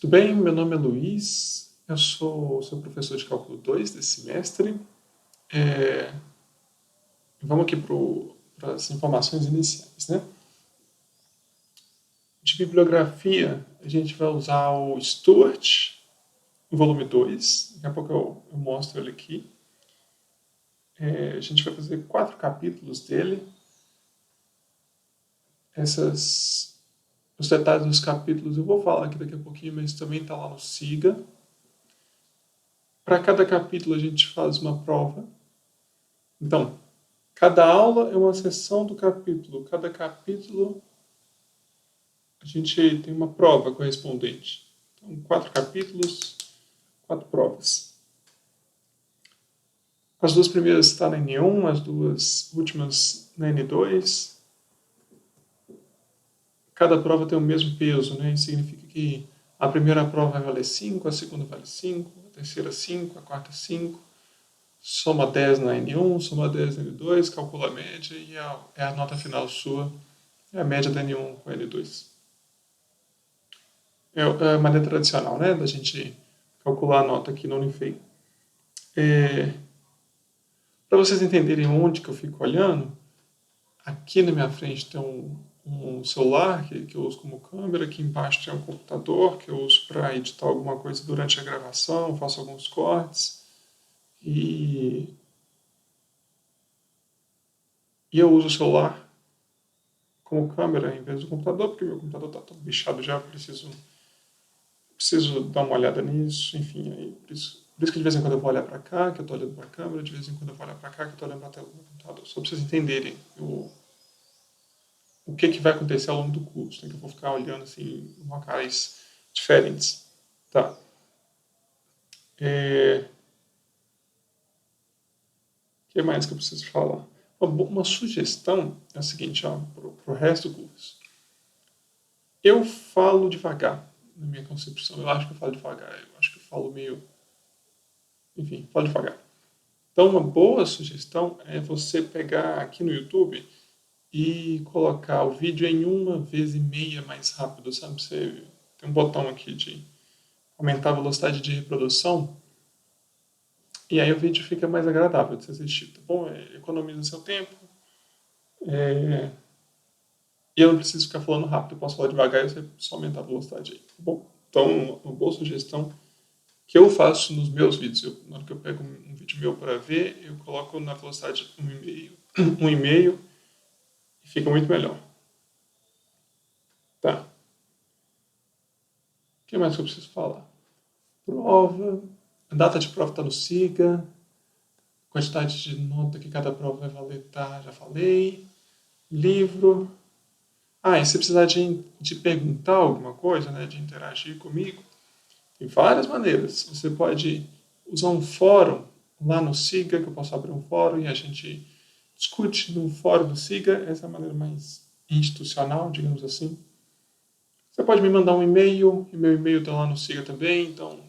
Tudo bem? Meu nome é Luiz, eu sou seu professor de Cálculo 2 desse semestre. É, Vamos aqui para as informações iniciais, né? De bibliografia, a gente vai usar o Stuart, volume 2. Daqui a pouco eu mostro ele aqui. A gente vai fazer 4 capítulos dele. Os detalhes dos capítulos eu vou falar aqui daqui a pouquinho, mas também está lá no SIGA. Para cada capítulo a gente faz uma prova. Então, cada aula é uma seção do capítulo. Cada capítulo a gente tem uma prova correspondente. Então, 4 capítulos, 4 provas. As 2 primeiras estão na N1, as 2 últimas na N2. Cada prova tem o mesmo peso, né? Isso significa que a primeira prova vai valer 5, a segunda vale 5, a terceira 5, a quarta 5. Soma 10 na N1, soma 10 na N2, calcula a média e é a nota final sua. É a média da N1 com a N2. É a maneira tradicional, né, da gente calcular a nota aqui no Unifei. Para vocês entenderem onde que eu fico olhando, aqui na minha frente tem um celular que eu uso como câmera, aqui embaixo tem um computador que eu uso para editar alguma coisa durante a gravação, faço alguns cortes e eu uso o celular como câmera em vez do computador, porque meu computador está todo bichado já, preciso dar uma olhada nisso, enfim, aí, por isso que de vez em quando eu vou olhar para cá, que eu estou olhando para a câmera, de vez em quando eu vou olhar para cá, que eu estou olhando para a tela do computador, só para vocês entenderem o que vai acontecer ao longo do curso, né, que eu vou ficar olhando assim, em locais diferentes. Tá. O que mais que eu preciso falar? Uma sugestão é a seguinte, para o resto do curso. Eu falo devagar na minha concepção. Eu acho que eu falo devagar. Eu acho que eu falo meio... Enfim, falo devagar. Então, uma boa sugestão é você pegar aqui no YouTube e colocar o vídeo em 1,5 vezes mais rápido, sabe? Você tem um botão aqui de aumentar a velocidade de reprodução e aí o vídeo fica mais agradável de se assistir, tá bom? Economiza seu tempo. E eu não preciso ficar falando rápido, eu posso falar devagar e você só aumentar a velocidade aí, tá bom? Então, uma boa sugestão que eu faço nos meus vídeos, na hora que eu pego um vídeo meu para ver, eu coloco na velocidade 1,5 e fica muito melhor. Tá. O que mais que eu preciso falar? Prova, a data de prova está no SIGA, quantidade de nota que cada prova vai valer, tá, já falei. Livro. E se precisar de perguntar alguma coisa, né, de interagir comigo, tem várias maneiras. Você pode usar um fórum lá no SIGA, que eu posso abrir um fórum e a gente discute no fórum do SIGA. Essa é a maneira mais institucional, digamos assim. Você pode me mandar um e-mail, e meu e-mail está lá no SIGA também, então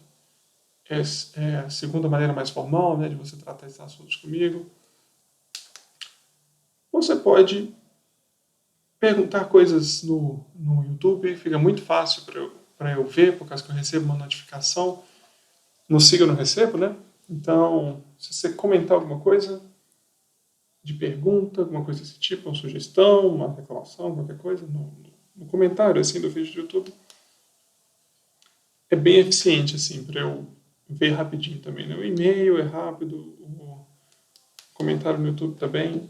é a segunda maneira mais formal, né, de você tratar esses assuntos comigo. Você pode perguntar coisas no YouTube, fica muito fácil para eu ver, por causa que eu recebo uma notificação. No SIGA eu não recebo, né? Então, se você comentar alguma coisa de pergunta, alguma coisa desse tipo, uma sugestão, uma reclamação, qualquer coisa, no comentário assim do vídeo do YouTube, é bem eficiente assim para eu ver rapidinho também. Né? O e-mail é rápido, o comentário no YouTube também.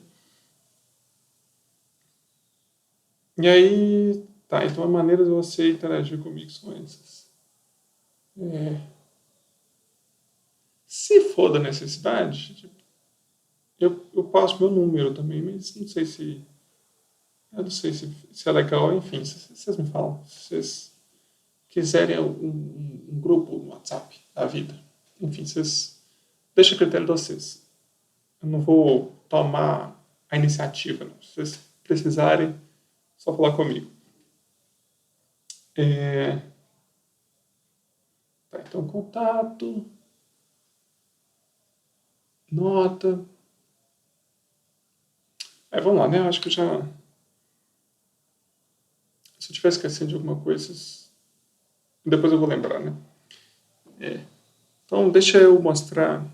E aí, tá, então a maneira de você interagir comigo são essas. Se for da necessidade, tipo, eu passo meu número também, mas não sei se. Eu não sei se é legal, enfim, vocês me falam. Se vocês quiserem um grupo no WhatsApp da vida, enfim, vocês. Deixa a critério de vocês. Eu não vou tomar a iniciativa, não. Se vocês precisarem, só falar comigo. Tá, então, contato, nota. Vamos lá, né? Eu acho que eu já. Se eu tiver esquecendo de alguma coisa, Depois eu vou lembrar, né? Então, deixa eu mostrar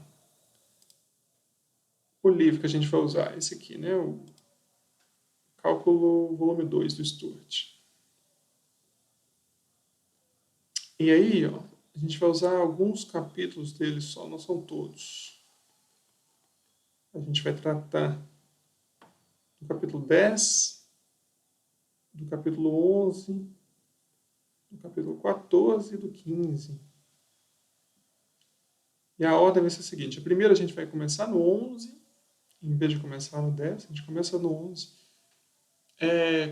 o livro que a gente vai usar. Esse aqui, né? O Cálculo volume 2 do Stuart. E aí, ó, a gente vai usar alguns capítulos dele só, não são todos. A gente vai tratar do capítulo 10, do capítulo 11, do capítulo 14 e do 15. E a ordem vai ser a seguinte: primeiro a gente vai começar no 11, em vez de começar no 10, a gente começa no 11.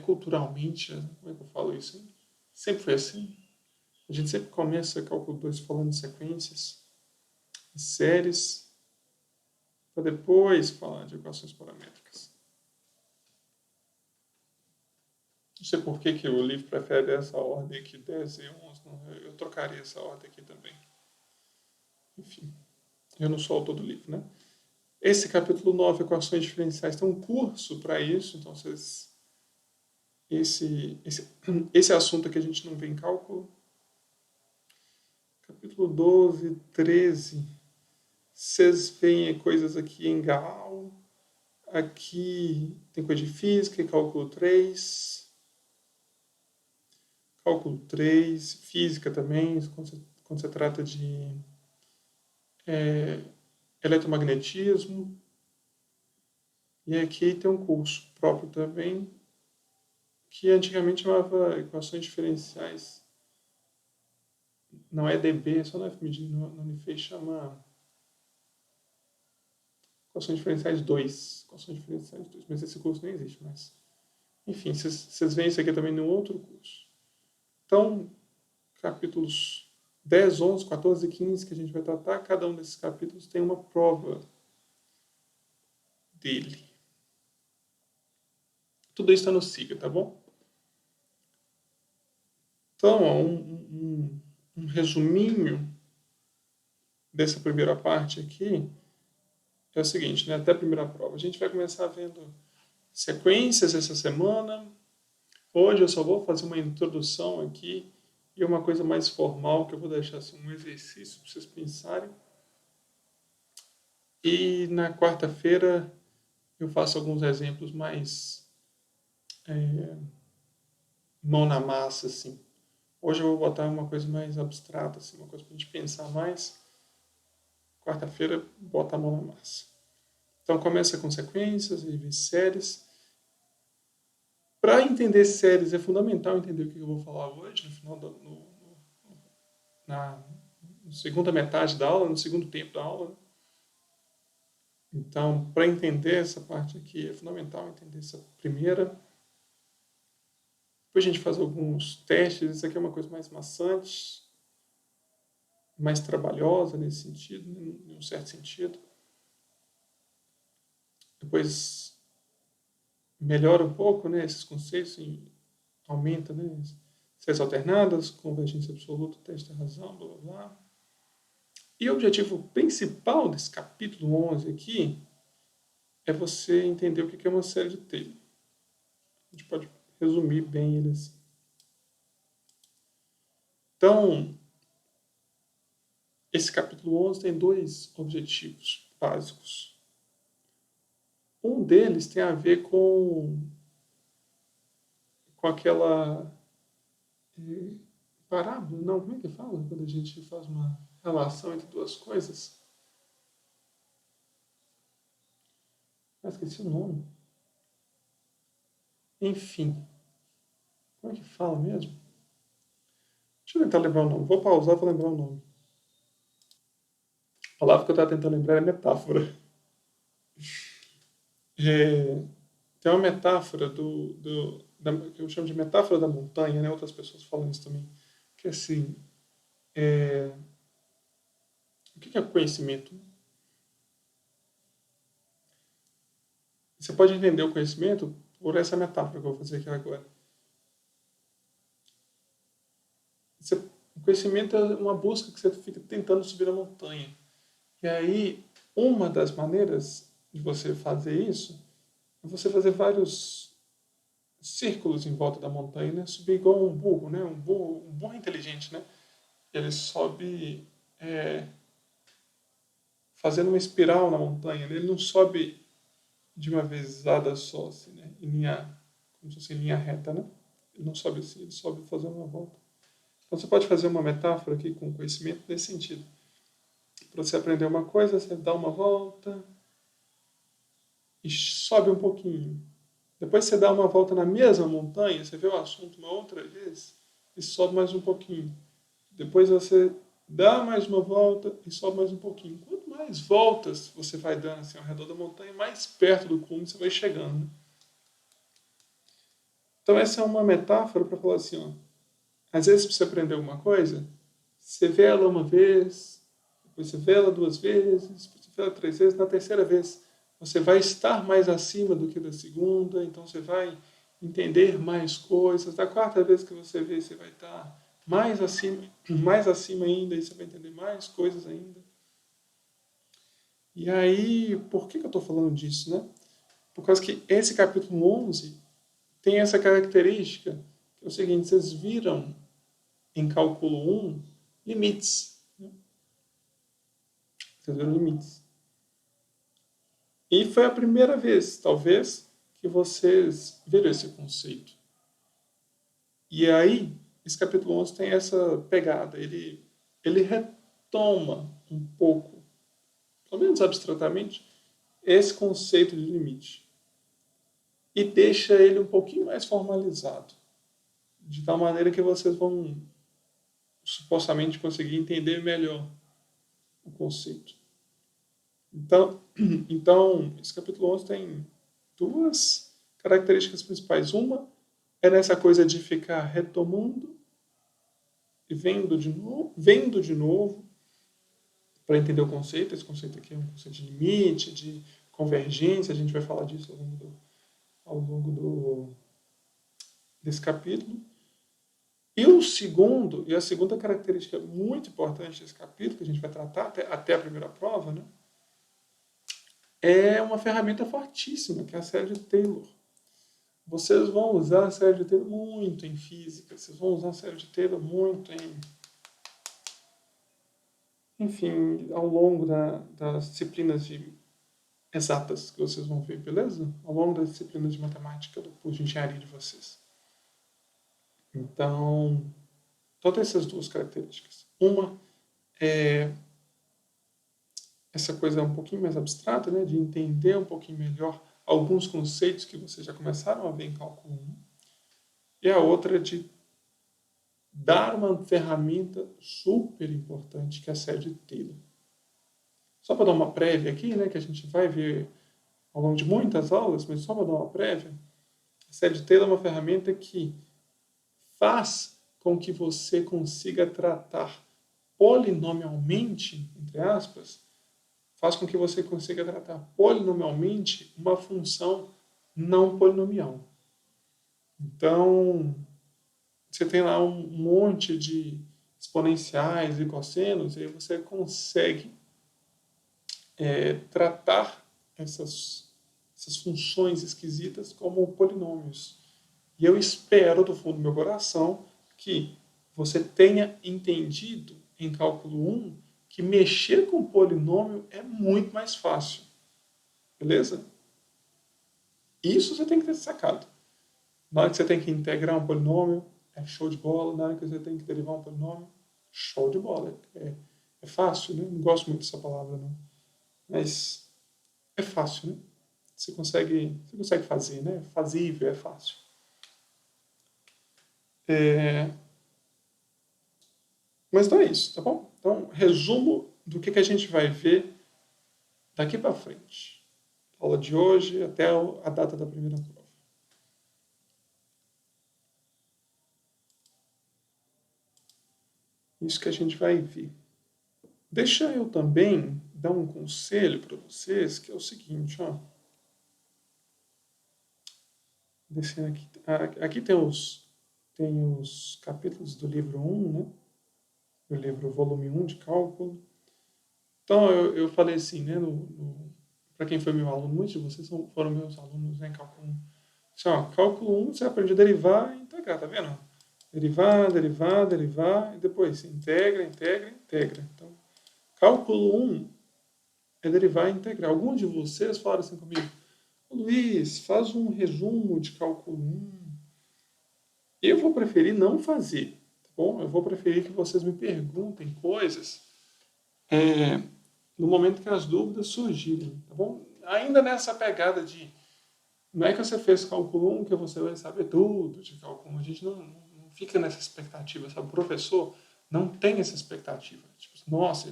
Culturalmente, como é que eu falo isso? Sempre foi assim. A gente sempre começa cálculo 2 falando de sequências, de séries, para depois falar de equações paramétricas. Não sei por que o livro prefere essa ordem aqui, 10 e 11. Não, eu trocaria essa ordem aqui também. Enfim, eu não sou autor do livro, né? Esse capítulo 9, equações diferenciais, tem um curso para isso, então vocês... Esse assunto aqui a gente não vê em cálculo. Capítulo 12, 13, vocês veem coisas aqui em Gal. Aqui tem coisa de física e cálculo 3. Cálculo 3, física também, quando você trata de eletromagnetismo. E aqui tem um curso próprio também, que antigamente chamava equações diferenciais. Não é DB, só na FMG, no Unifei chama equações diferenciais 2. Equações diferenciais 2, mas esse curso não existe mais. Enfim, vocês veem isso aqui também no outro curso. Então, capítulos 10, 11, 14 e 15 que a gente vai tratar, cada um desses capítulos tem uma prova dele. Tudo isso está no SIGA, tá bom? Então, ó, um resuminho dessa primeira parte aqui é o seguinte, né? Até a primeira prova. A gente vai começar vendo sequências essa semana. Hoje eu só vou fazer uma introdução aqui e uma coisa mais formal que eu vou deixar assim, um exercício para vocês pensarem. E na quarta-feira eu faço alguns exemplos mais mão na massa, assim. Hoje eu vou botar uma coisa mais abstrata, assim, uma coisa para a gente pensar mais. Quarta-feira, bota a mão na massa. Então começa com sequências e vê séries. Para entender séries é fundamental entender o que eu vou falar hoje, no final na segunda metade da aula, no segundo tempo da aula. Né? Então, para entender essa parte aqui, é fundamental entender essa primeira. Depois a gente faz alguns testes. Isso aqui é uma coisa mais maçante, mais trabalhosa nesse sentido, em um certo sentido. Depois melhora um pouco, né, esses conceitos, aumenta, né, séries alternadas, convergência absoluta, teste da razão, blá blá blá. E o objetivo principal desse capítulo 11 aqui é você entender o que é uma série de Taylor. A gente pode resumir bem ele assim. Então, esse capítulo 11 tem dois objetivos básicos. Um deles tem a ver com aquela parábola, não, como é que fala quando a gente faz uma relação entre duas coisas? Esqueci o nome. Enfim, como é que fala mesmo? Deixa eu tentar lembrar o nome. Vou pausar para lembrar o nome. A palavra que eu estava tentando lembrar é metáfora. Tem uma metáfora que eu chamo de metáfora da montanha, né? Outras pessoas falam isso também. Que é assim, o que é conhecimento? Você pode entender o conhecimento por essa metáfora que eu vou fazer aqui agora. O conhecimento é uma busca que você fica tentando subir a montanha. E aí, uma das maneiras de você fazer isso é você fazer vários círculos em volta da montanha, né? Subir igual um burro, né? Um burro inteligente, né? ele sobe fazendo uma espiral na montanha. Ele não sobe de uma vezada só, assim, né? Em linha, como se fosse em linha reta, né? Ele não sobe assim, ele sobe fazendo uma volta. Então você pode fazer uma metáfora aqui com conhecimento nesse sentido. Para você aprender uma coisa, você dá uma volta e sobe um pouquinho. Depois você dá uma volta na mesma montanha, você vê o assunto uma outra vez e sobe mais um pouquinho. Depois você dá mais uma volta e sobe mais um pouquinho. Quanto mais voltas você vai dando assim, ao redor da montanha, mais perto do cume você vai chegando. Né? Então essa é uma metáfora para falar assim, ó, às vezes para você aprender alguma coisa, você vê ela uma vez, depois você vê ela 2 vezes, depois você vê ela 3 vezes, na terceira vez você vai estar mais acima do que da segunda, então você vai entender mais coisas. Da quarta vez que você vê, você vai estar mais acima ainda, e você vai entender mais coisas ainda. E aí, por que eu estou falando disso, né? Por causa que esse capítulo 11 tem essa característica, que é o seguinte, vocês viram em cálculo 1 limites. Né? Vocês viram limites. E foi a primeira vez, talvez, que vocês viram esse conceito. E aí, esse capítulo 11 tem essa pegada. Ele retoma um pouco, pelo menos abstratamente, esse conceito de limite. E deixa ele um pouquinho mais formalizado. De tal maneira que vocês vão supostamente conseguir entender melhor o conceito. Então, esse capítulo 11 tem 2 características principais. Uma é nessa coisa de ficar retomando e vendo de novo para entender o conceito. Esse conceito aqui é um conceito de limite, de convergência. A gente vai falar disso ao longo desse capítulo. E a segunda característica muito importante desse capítulo, que a gente vai tratar até a primeira prova, né? É uma ferramenta fortíssima, que é a série de Taylor. Vocês vão usar a série de Taylor muito em física, vocês vão usar a série de Taylor muito enfim, ao longo das disciplinas exatas que vocês vão ver, beleza? Ao longo das disciplinas de matemática do curso de engenharia de vocês. Então, todas essas 2 características. Uma é essa coisa um pouquinho mais abstrata, né, de entender um pouquinho melhor alguns conceitos que vocês já começaram a ver em cálculo 1. E a outra é de dar uma ferramenta super importante, que é a série de Taylor. Só para dar uma prévia aqui, né, que a gente vai ver ao longo de muitas aulas, mas só para dar uma prévia, a série de Taylor é uma ferramenta que faz com que você consiga tratar polinomialmente, entre aspas, faz com que você consiga tratar polinomialmente uma função não polinomial. Então, você tem lá um monte de exponenciais e cossenos, e aí você consegue tratar essas funções esquisitas como polinômios. E eu espero, do fundo do meu coração, que você tenha entendido em cálculo 1 que mexer com polinômio é muito mais fácil. Beleza? Isso você tem que ter sacado. Na hora que você tem que integrar um polinômio, é show de bola. Na hora que você tem que derivar um polinômio, show de bola. É fácil, né? Não gosto muito dessa palavra, não. Mas é fácil, né? Você consegue fazer, né? Fazível, é fácil. Mas não é isso, tá bom? Então, resumo do que a gente vai ver daqui para frente. A aula de hoje até a data da primeira prova. Isso que a gente vai ver. Deixa eu também dar um conselho para vocês, que é o seguinte, ó. Descendo aqui. Aqui tem os capítulos do livro 1, né? Do livro volume 1 de cálculo. Então, eu falei assim, né? Para quem foi meu aluno, muitos de vocês foram meus alunos, né, em cálculo 1. Assim, ó, cálculo 1 você aprende a derivar e integrar, tá vendo? derivar, e depois integra. Então, cálculo 1 é derivar e integrar. Alguns de vocês falaram assim comigo, Luiz, faz um resumo de cálculo 1. Eu vou preferir não fazer, tá bom? Eu vou preferir que vocês me perguntem coisas no momento que as dúvidas surgirem, tá bom? Ainda nessa pegada de não é que você fez cálculo 1 que você vai saber tudo de cálculo 1. A gente não fica nessa expectativa, sabe? O professor não tem essa expectativa. Tipo, nossa,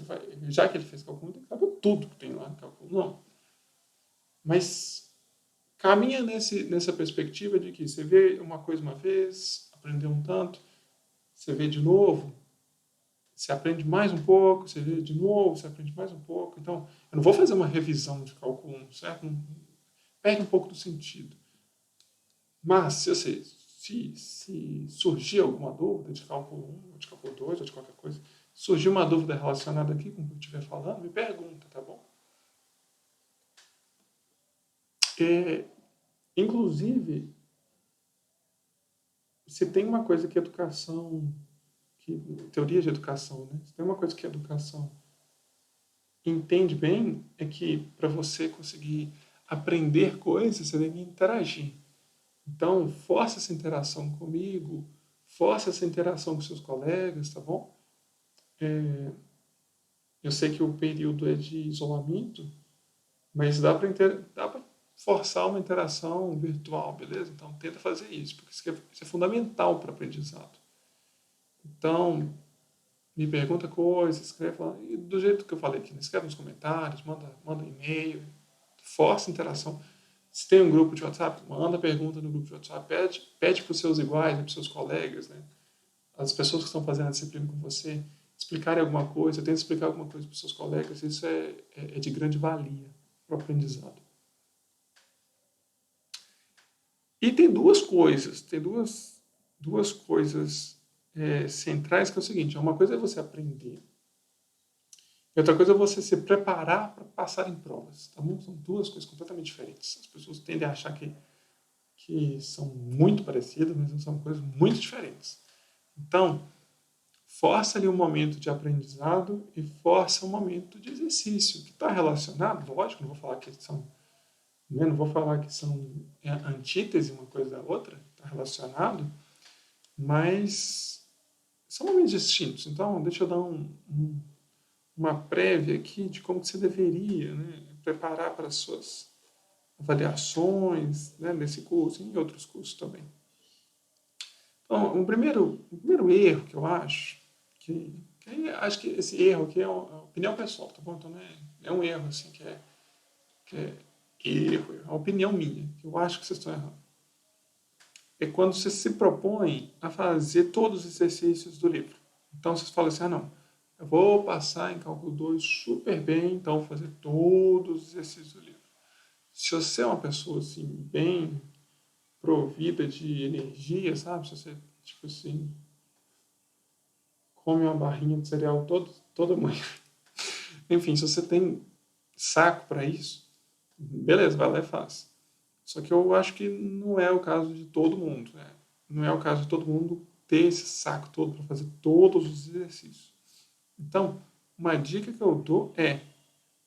já que ele fez cálculo 1, tem que saber tudo que tem lá no cálculo 1. Não. Mas caminha nessa perspectiva de que você vê uma coisa uma vez, aprendeu um tanto, você vê de novo, você aprende mais um pouco, você vê de novo, você aprende mais um pouco. Então, eu não vou fazer uma revisão de cálculo 1, certo? Perde um pouco do sentido. Mas, se surgir alguma dúvida de cálculo 1, ou de cálculo 2, ou de qualquer coisa, surgir uma dúvida relacionada aqui com o que eu estiver falando, me pergunta, tá bom? Inclusive, se tem uma coisa que educação, teoria de educação, né? Se tem uma coisa que a educação entende bem, é que para você conseguir aprender coisas, você tem que interagir. Então, força essa interação comigo, força essa interação com seus colegas, tá bom? Eu sei que o período é de isolamento, mas dá para forçar uma interação virtual, beleza? Então, tenta fazer isso, porque isso é fundamental para o aprendizado. Então, me pergunta coisas, escreve lá, e do jeito que eu falei aqui, né? Escreve nos comentários, manda e-mail, força interação. Se tem um grupo de WhatsApp, manda pergunta no grupo de WhatsApp, pede para os seus iguais, para os seus colegas, né? As pessoas que estão fazendo a disciplina com você, explicarem alguma coisa, tenta explicar alguma coisa para os seus colegas, isso é de grande valia para o aprendizado. E tem duas coisas centrais, que é o seguinte, uma coisa é você aprender, e outra coisa é você se preparar para passar em provas, tá bom? São duas coisas completamente diferentes. As pessoas tendem a achar que são muito parecidas, mas são coisas muito diferentes. Então, força ali um momento de aprendizado e força um momento de exercício, que está relacionado, lógico, não vou falar que são antítese uma coisa da outra, está relacionado, mas são momentos distintos. Então, deixa eu dar uma prévia aqui de como que você deveria, né, preparar para as suas avaliações, né, nesse curso e em outros cursos também. Então, o primeiro erro que eu acho, acho que esse erro aqui é uma opinião pessoal, tá bom? Então não é um erro assim que é erro, é uma opinião minha, que eu acho que vocês estão errando. É quando você se propõe a fazer todos os exercícios do livro. Então vocês falam assim, não, eu vou passar em cálculo 2 super bem, então vou fazer todos os exercícios do livro. Se você é uma pessoa assim, bem provida de energia, sabe? Se você, tipo assim, come uma barrinha de cereal toda manhã. Enfim, se você tem saco para isso, beleza, vai lá e faz. Só que eu acho que não é o caso de todo mundo, né? Não é o caso de todo mundo ter esse saco todo para fazer todos os exercícios. Então, uma dica que eu dou é,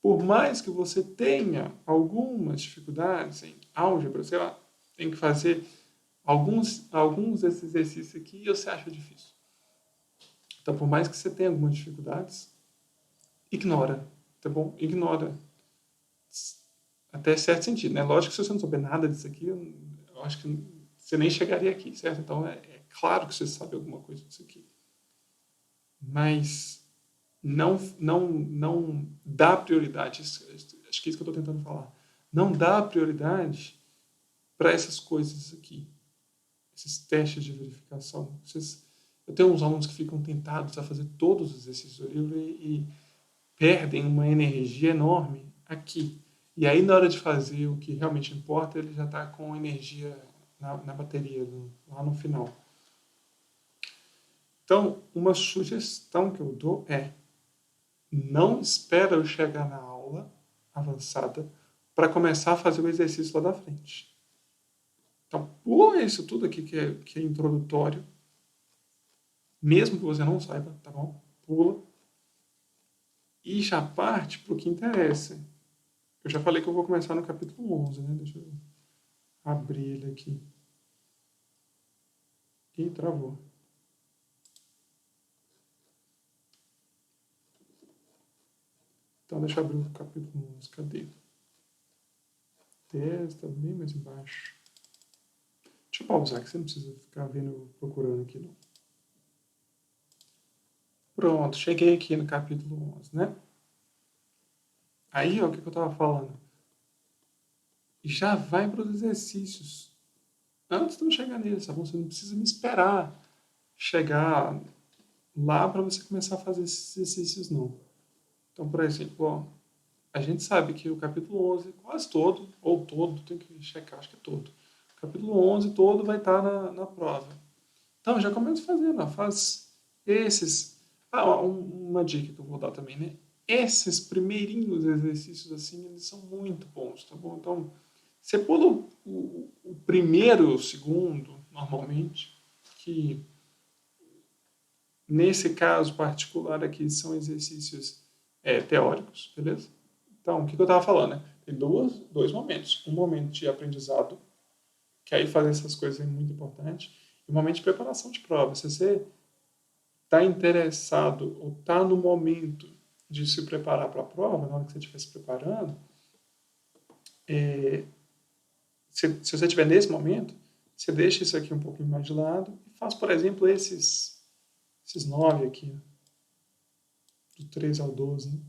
por mais que você tenha algumas dificuldades em álgebra, sei lá, tem que fazer alguns desses exercícios aqui e você acha difícil. Então, por mais que você tenha algumas dificuldades, ignora, tá bom? Ignora. Até certo sentido, né? Lógico que se você não souber nada disso aqui, eu acho que você nem chegaria aqui, certo? Então, é claro que você sabe alguma coisa disso aqui. Mas não dá prioridade, acho que é isso que eu estou tentando falar. Não dá prioridade para essas coisas aqui, esses testes de verificação. Eu tenho uns alunos que ficam tentados a fazer todos os exercícios do livro e perdem uma energia enorme aqui. E aí, na hora de fazer o que realmente importa, ele já está com energia na bateria, lá no final. Então, uma sugestão que eu dou é não espera eu chegar na aula avançada para começar a fazer o exercício lá da frente. Então, pula isso tudo aqui que é introdutório mesmo que você não saiba, tá bom? Pula. E já parte para o que interessa. Eu já falei que eu vou começar no capítulo 11, né? Deixa eu abrir ele aqui. Ih, travou. Então, deixa eu abrir o capítulo 11. Cadê? 10, tá bem mais embaixo. Deixa eu pausar, que você não precisa ficar vendo, procurando aqui, não. Pronto, cheguei aqui no capítulo 11, né? Aí, ó, o que eu tava falando? Já vai para os exercícios. Antes de eu chegar neles, tá bom? Você não precisa me esperar chegar lá para você começar a fazer esses exercícios, não. Então, por exemplo, ó, a gente sabe que o capítulo 11, quase todo, ou todo, tem que checar, acho que é todo. O capítulo 11 todo vai estar na prova. Então, já começa fazendo, ó, faz esses. Ah, uma dica que eu vou dar também, né? Esses primeirinhos exercícios, assim, eles são muito bons, tá bom? Então, você pula o primeiro, o segundo, normalmente, que nesse caso particular aqui são exercícios teóricos, beleza? Então, o que eu estava falando, né? Tem dois momentos. Um momento de aprendizado, que aí fazer essas coisas é muito importante, e um momento de preparação de prova. Se você está interessado ou está no momento de se preparar para a prova, na hora que você estiver se preparando, se você estiver nesse momento, você deixa isso aqui um pouquinho mais de lado e faz, por exemplo, esses 9 aqui, do 13 ao 12, né?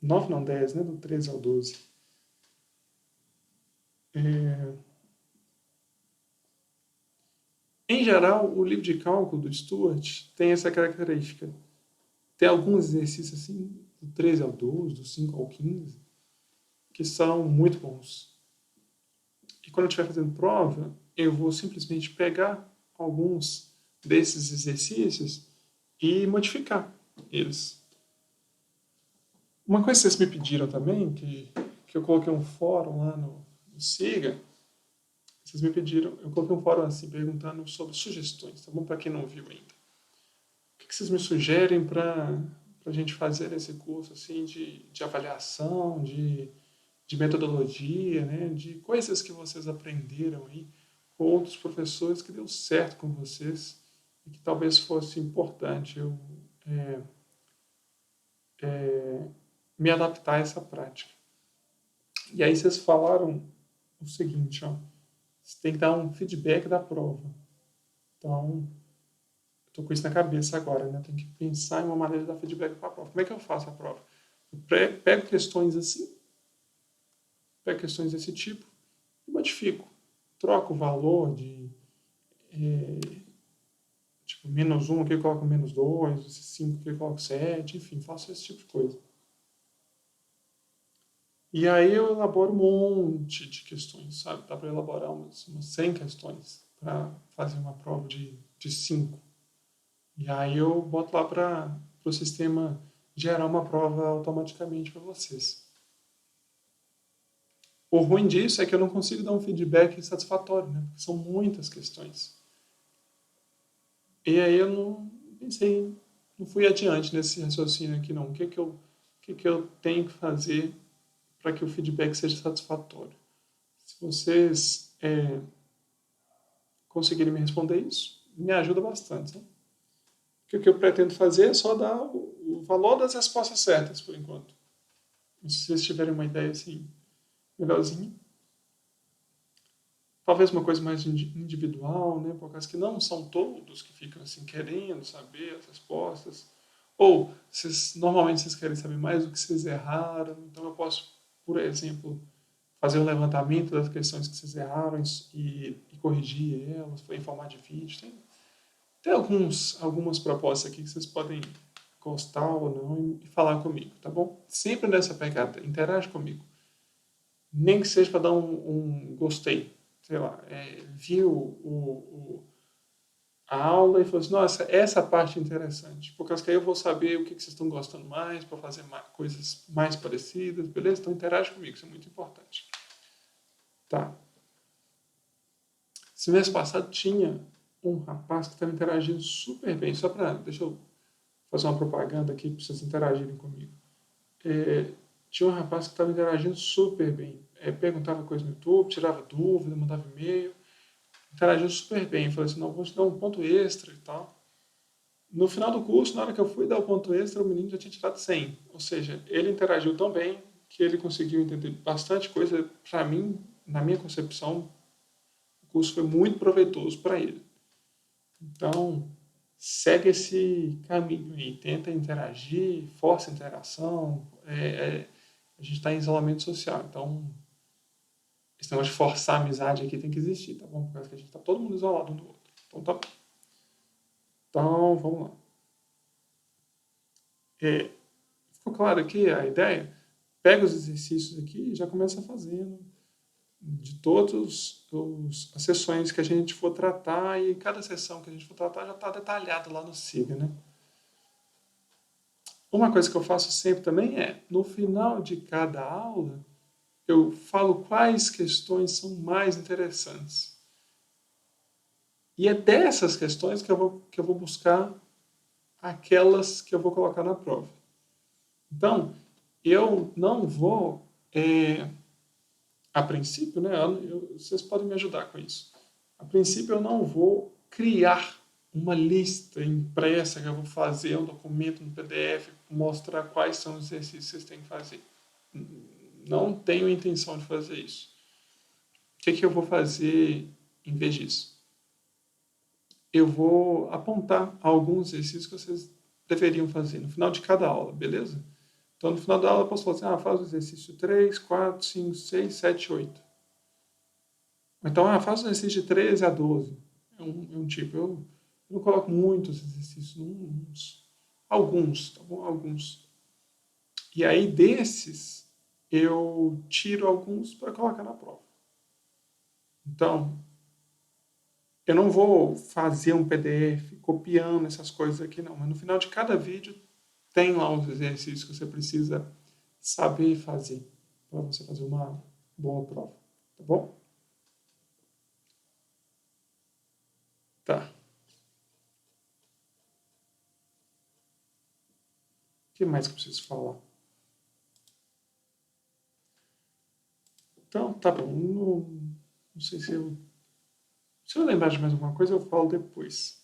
9 não, 10, né? Do 13 ao 12. Em geral, o livro de cálculo do Stuart tem essa característica. Tem alguns exercícios assim, do 13 ao 12, do 5 ao 15, que são muito bons. E quando eu estiver fazendo prova, eu vou simplesmente pegar alguns desses exercícios e modificar eles. Uma coisa que vocês me pediram também, que eu coloquei um fórum lá no Siga, vocês me pediram, eu coloquei um fórum assim, perguntando sobre sugestões, tá bom? Para quem não viu ainda. O que vocês me sugerem para a gente fazer esse curso assim, de avaliação, de metodologia, né? De coisas que vocês aprenderam aí com outros professores que deu certo com vocês e que talvez fosse importante eu me adaptar a essa prática. E aí vocês falaram o seguinte, ó, você tem que dar um feedback da prova. Então, estou com isso na cabeça agora, né? Tenho que pensar em uma maneira de dar feedback para a prova. Como é que eu faço a prova? Eu pego questões assim, pego questões desse tipo e modifico. Troco o valor de tipo, -1 aqui eu coloco -2, esse 5 aqui eu coloco 7, enfim, faço esse tipo de coisa. E aí eu elaboro um monte de questões, sabe? Dá para elaborar umas 100 questões para fazer uma prova de 5. E aí eu boto lá para o sistema gerar uma prova automaticamente para vocês. O ruim disso é que eu não consigo dar um feedback satisfatório, né? Porque são muitas questões. E aí eu não pensei, não fui adiante nesse raciocínio aqui não. O que eu tenho que fazer para que o feedback seja satisfatório? Se vocês conseguirem me responder isso, me ajuda bastante. Né? Porque o que eu pretendo fazer é só dar o valor das respostas certas, por enquanto. Se vocês tiverem uma ideia assim, melhorzinha. Talvez uma coisa mais individual, né? Por causa que não são todos que ficam assim querendo saber as respostas. Ou normalmente vocês querem saber mais do que vocês erraram. Então eu posso, por exemplo, fazer um levantamento das questões que vocês erraram e corrigir elas, em formato de vídeo. Tem algumas propostas aqui que vocês podem gostar ou não e falar comigo, tá bom? Sempre nessa pegada, interage comigo. Nem que seja para dar um gostei. Sei lá, viu a aula e falou assim, nossa, essa parte é interessante, por causa que aí eu vou saber o que vocês estão gostando mais, para fazer coisas mais parecidas, beleza? Então interage comigo, isso é muito importante. Tá. Semestre passado tinha um rapaz que estava interagindo super bem. Deixa eu fazer uma propaganda aqui para vocês interagirem comigo. Tinha um rapaz que estava interagindo super bem. Perguntava coisa no YouTube, tirava dúvida, mandava e-mail. Interagiu super bem. Falei assim, não, vou te dar um ponto extra e tal. No final do curso, na hora que eu fui dar o ponto extra, o menino já tinha tirado 100. Ou seja, ele interagiu tão bem que ele conseguiu entender bastante coisa. Para mim, na minha concepção, o curso foi muito proveitoso para ele. Então, segue esse caminho aí. Tenta interagir, força a interação. A gente está em isolamento social, então esse negócio de forçar a amizade aqui tem que existir, tá bom? Por causa que a gente está todo mundo isolado um do outro. Então tá bom. Então, vamos lá. Ficou claro aqui a ideia? Pega os exercícios aqui e já começa fazendo de todas as sessões que a gente for tratar, e cada sessão que a gente for tratar já está detalhado lá no SIGA, né? Uma coisa que eu faço sempre também no final de cada aula, eu falo quais questões são mais interessantes. E é dessas questões que eu vou buscar aquelas que eu vou colocar na prova. Então, eu não vou, a princípio, né, vocês podem me ajudar com isso. A princípio, eu não vou criar uma lista impressa que eu vou fazer, um documento no PDF, mostrar quais são os exercícios que vocês têm que fazer. Não tenho intenção de fazer isso. O que eu vou fazer em vez disso? Eu vou apontar alguns exercícios que vocês deveriam fazer no final de cada aula, beleza? Então, no final da aula, eu posso falar assim, faz o exercício 3, 4, 5, 6, 7, 8. Então, faz o exercício de 13 a 12. É um tipo. Eu não coloco muitos exercícios, alguns, tá bom? Alguns. E aí, desses, eu tiro alguns para colocar na prova. Então, eu não vou fazer um PDF copiando essas coisas aqui, não. Mas no final de cada vídeo, tem lá os exercícios que você precisa saber fazer para você fazer uma boa prova. Tá bom? Tá. O que mais que eu preciso falar? Então, tá bom. Não sei se eu... Se eu lembrar de mais alguma coisa, eu falo depois.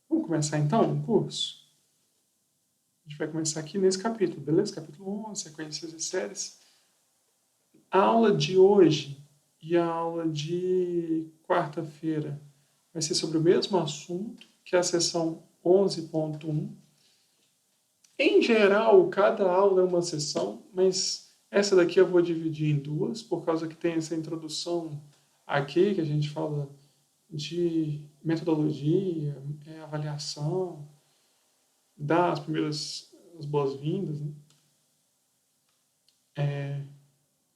Vamos começar então o curso? A gente vai começar aqui nesse capítulo, beleza? Capítulo 11, sequências e séries. A aula de hoje e a aula de quarta-feira vai ser sobre o mesmo assunto, que é a sessão 11.1. Em geral, cada aula é uma sessão, mas essa daqui eu vou dividir em duas, por causa que tem essa introdução aqui, que a gente fala de metodologia, avaliação, dá as primeiras as boas-vindas, né?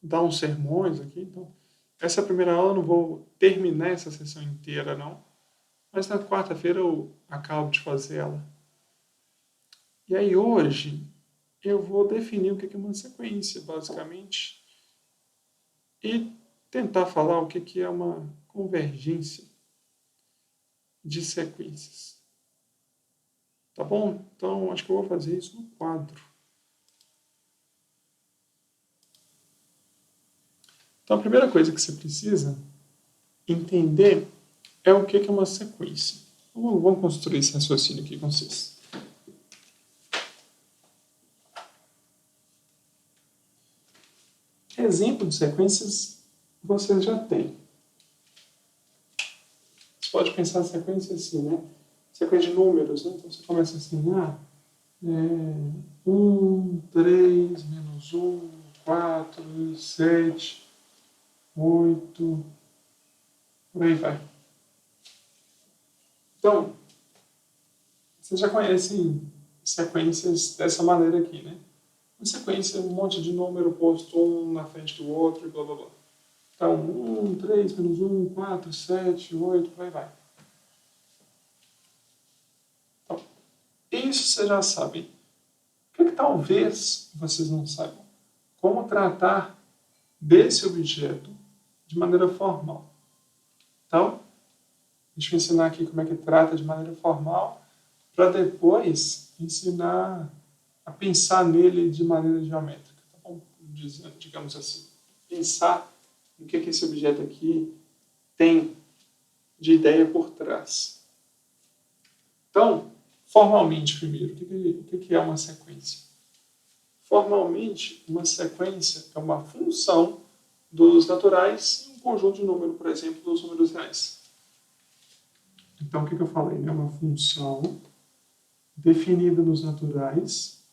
Dá uns sermões aqui. Então, essa primeira aula eu não vou terminar essa sessão inteira, não. Mas na quarta-feira eu acabo de fazer ela. E aí hoje eu vou definir o que é uma sequência, basicamente, e tentar falar o que é uma convergência de sequências. Tá bom? Então, acho que eu vou fazer isso no quadro. Então, a primeira coisa que você precisa entender é o que é uma sequência. Vamos construir esse raciocínio aqui com vocês. Exemplo de sequências vocês já têm. Você pode pensar em sequência assim, né? Sequência de números, né? Então você começa assim, 1, 3, menos 1, 4, 7, 8, por aí vai. Então, vocês já conhecem sequências dessa maneira aqui, né? Uma sequência, um monte de número posto um na frente do outro e blá blá blá. Então, 1, 3, menos 1, 4, 7, 8, por aí vai. Então, isso vocês já sabem. O que talvez vocês não saibam? Como tratar desse objeto de maneira formal. Então, Deixa eu ensinar aqui como é que trata de maneira formal, para depois ensinar a pensar nele de maneira geométrica, tá bom? Digamos assim. Pensar no que esse objeto aqui tem de ideia por trás. Então, formalmente, primeiro, o que é uma sequência? Formalmente, uma sequência é uma função dos naturais em um conjunto de números, por exemplo, dos números reais. Então, o que eu falei? É uma função definida nos naturais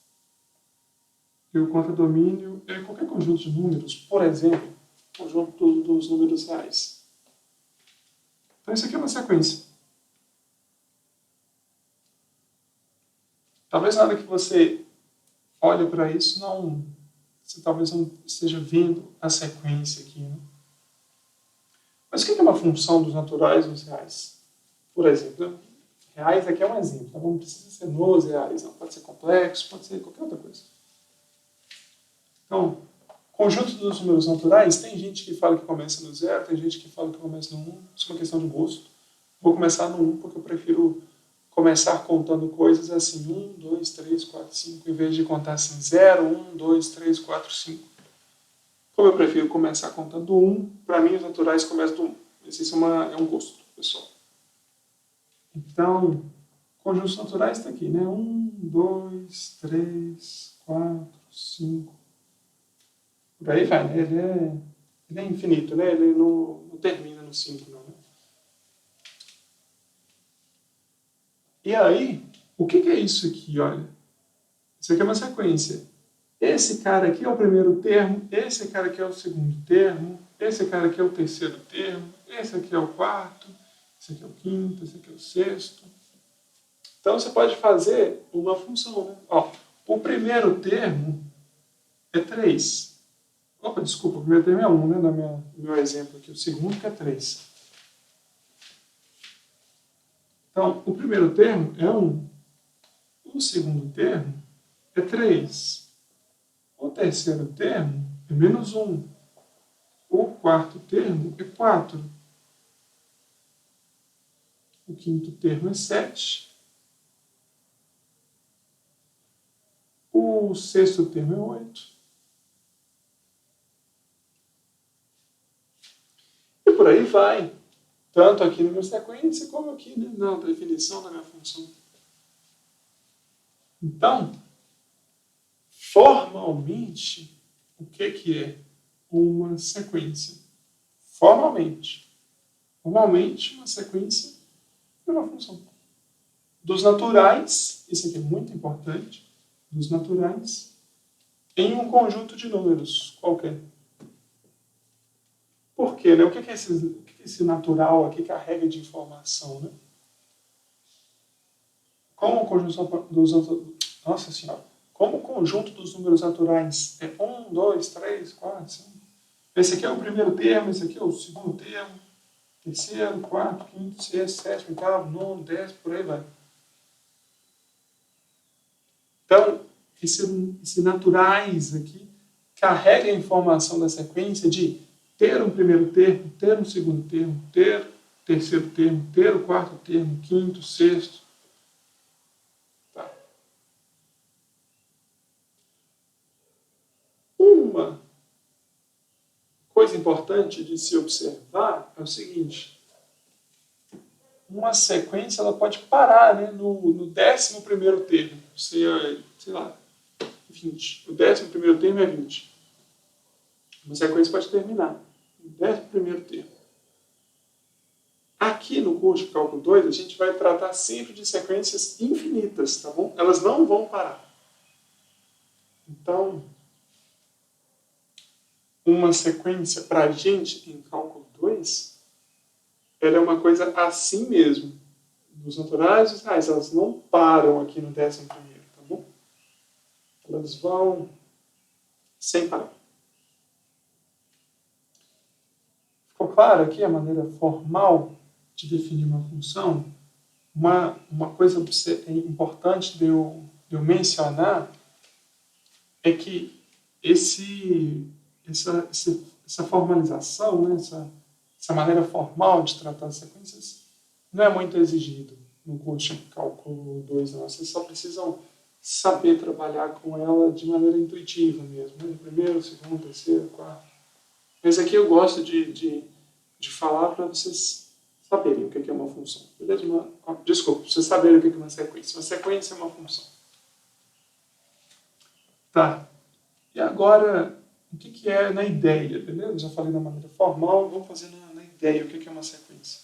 e o contradomínio é qualquer conjunto de números, por exemplo, conjunto dos números reais. Então, isso aqui é uma sequência. Talvez na hora que você olha para isso, você talvez não esteja vendo a sequência aqui. Né? Mas o que é uma função dos naturais e dos reais? Por exemplo, reais aqui é um exemplo, tá? Não precisa ser nos reais, não. Pode ser complexo, pode ser qualquer outra coisa. Então, conjunto dos números naturais, tem gente que fala que começa no 0, tem gente que fala que começa no 1, isso é uma questão de gosto. Vou começar no 1 porque eu prefiro começar contando coisas assim, 1, 2, 3, 4, 5, em vez de contar assim 0, 1, 2, 3, 4, 5. Como eu prefiro começar contando 1, para mim os naturais começam do 1. Esse é um gosto, pessoal. Então, conjuntos naturais está aqui, né? 1, 2, 3, 4, 5. Por aí vai, né? Ele é infinito, né? Ele não termina no 5, não, né? E aí, o que é isso aqui, olha? Isso aqui é uma sequência. Esse cara aqui é o primeiro termo, esse cara aqui é o segundo termo, esse cara aqui é o terceiro termo, esse aqui é o quarto, esse aqui é o quinto, esse aqui é o sexto. Então, você pode fazer uma função, né? Ó, o primeiro termo é 3. Opa, desculpa, o primeiro termo é 1, né? No meu exemplo aqui. O segundo que é 3. Então, o primeiro termo é 1. O segundo termo é 3. O terceiro termo é menos 1. O quarto termo é 4. O quinto termo é 7. O sexto termo é 8. E por aí vai. Tanto aqui na minha sequência, como aqui na definição da minha função. Então, formalmente, o que é uma sequência? Formalmente. Formalmente, uma sequência é uma função. Dos naturais, isso aqui é muito importante, dos naturais, em um conjunto de números qualquer. Por quê? Né? O que é esse natural aqui carrega de informação? Né? Como o conjunto dos Nossa Senhora! Como o conjunto dos números naturais é 1, 2, 3, 4, 5. Esse aqui é o primeiro termo, esse aqui é o segundo termo, terceiro, quarto, quinto, sexto, sétimo, oitavo, nono, 10, por aí vai. Então, esse naturais aqui carrega a informação da sequência de ter um primeiro termo, ter um segundo termo, ter terceiro termo, ter o quarto termo, quinto, sexto. Tá. Uma coisa importante de se observar é o seguinte: uma sequência ela pode parar, né, no 11º termo, sei lá, 20. O 11º termo é 20. Uma sequência pode terminar no 11º termo. Aqui no curso de Cálculo 2, a gente vai tratar sempre de sequências infinitas, tá bom? Elas não vão parar. Então, uma sequência para a gente em Cálculo 2, ela é uma coisa assim mesmo. Dos naturais e dos reais, elas não param aqui no 11º, tá bom? Elas vão sem parar. Ficou claro aqui a maneira formal de definir uma função? Uma coisa importante de eu mencionar é que essa formalização, né, essa maneira formal de tratar as sequências, não é muito exigido no curso de cálculo 2, não. Vocês só precisam saber trabalhar com ela de maneira intuitiva mesmo. Né? Primeiro, segundo, terceiro, quarto. Mas aqui eu gosto de falar para vocês saberem o que é uma função. Beleza? Desculpa, para vocês saberem o que é uma sequência. Uma sequência é uma função. Tá. E agora, o que é na ideia? Beleza? Já falei da maneira formal, vamos fazer na ideia o que é uma sequência.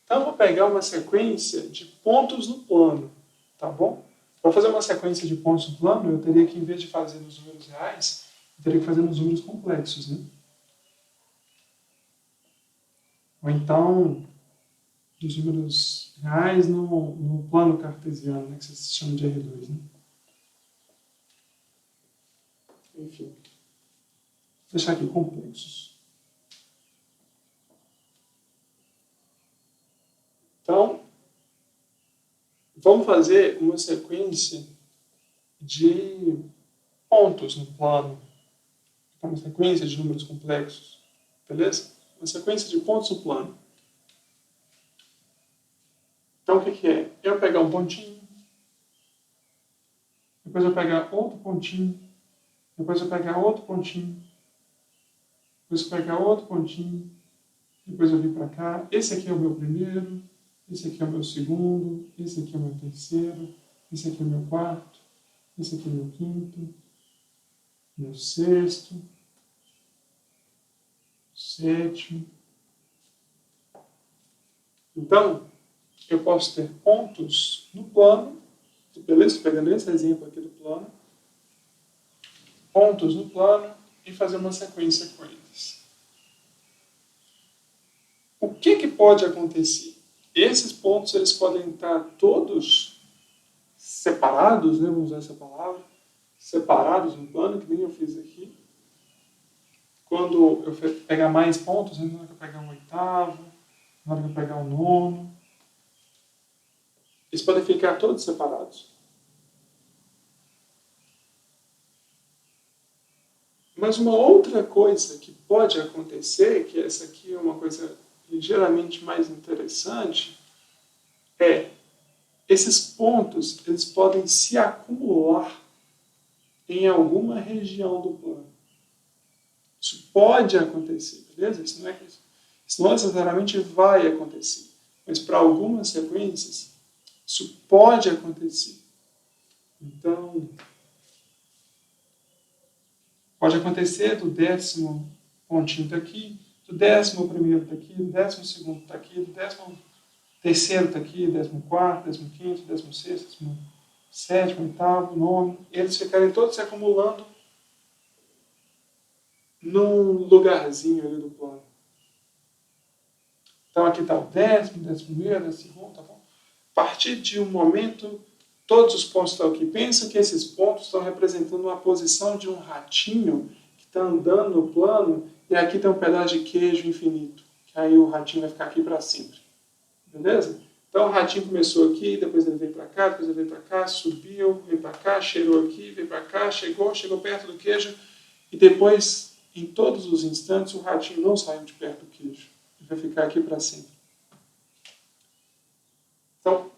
Então, eu vou pegar uma sequência de pontos no plano. Tá bom? Para fazer uma sequência de pontos no plano, eu teria que, em vez de fazer nos números reais, eu teria que fazer nos números complexos, né? Ou então, nos números reais no plano cartesiano, né, que vocês chamam de R2, né? Enfim. Vou deixar aqui complexos. Então, vamos fazer uma sequência de pontos no plano. Então, uma sequência de números complexos. Beleza? Uma sequência de pontos no plano. Então, o que é? Eu pegar um pontinho, depois eu pegar outro pontinho, depois eu pegar outro pontinho, depois eu pegar outro pontinho, depois eu vir para cá. Esse aqui é o meu primeiro, esse aqui é o meu segundo, esse aqui é o meu terceiro, esse aqui é o meu quarto, esse aqui é o meu quinto, meu sexto, sétimo. Então, eu posso ter pontos no plano, beleza? Pegando esse exemplo aqui do plano, pontos no plano e fazer uma sequência com eles. O que pode acontecer? Esses pontos eles podem estar todos separados, né? Vamos usar essa palavra, separados no plano, que nem eu fiz aqui. Quando eu pegar mais pontos, na hora que eu pegar um oitavo, na hora que eu pegar um nono, eles podem ficar todos separados. Mas uma outra coisa que pode acontecer, que essa aqui é uma coisa ligeiramente mais interessante, é esses pontos eles podem se acumular em alguma região do plano. Isso pode acontecer, beleza? Isso não necessariamente vai acontecer. Mas para algumas sequências, isso pode acontecer. Então, pode acontecer do 10º pontinho está aqui, do 11º está aqui, do 12º está aqui, do 13º está aqui, 14º, 15º, 16º, 17º, 8º, 9º, eles ficarem todos se acumulando num lugarzinho ali do plano. Então aqui está o 10º, 11º, 12º, tá bom? A partir de um momento, todos os pontos estão aqui. Pensa que esses pontos estão representando uma posição de um ratinho que está andando no plano e aqui tem um pedaço de queijo infinito, que aí o ratinho vai ficar aqui para sempre. Beleza? Então o ratinho começou aqui, depois ele veio para cá, depois ele veio para cá, subiu, veio para cá, cheirou aqui, veio para cá, chegou perto do queijo e depois, em todos os instantes, o ratinho não saiu de perto do queijo. Ele vai ficar aqui para sempre. Então,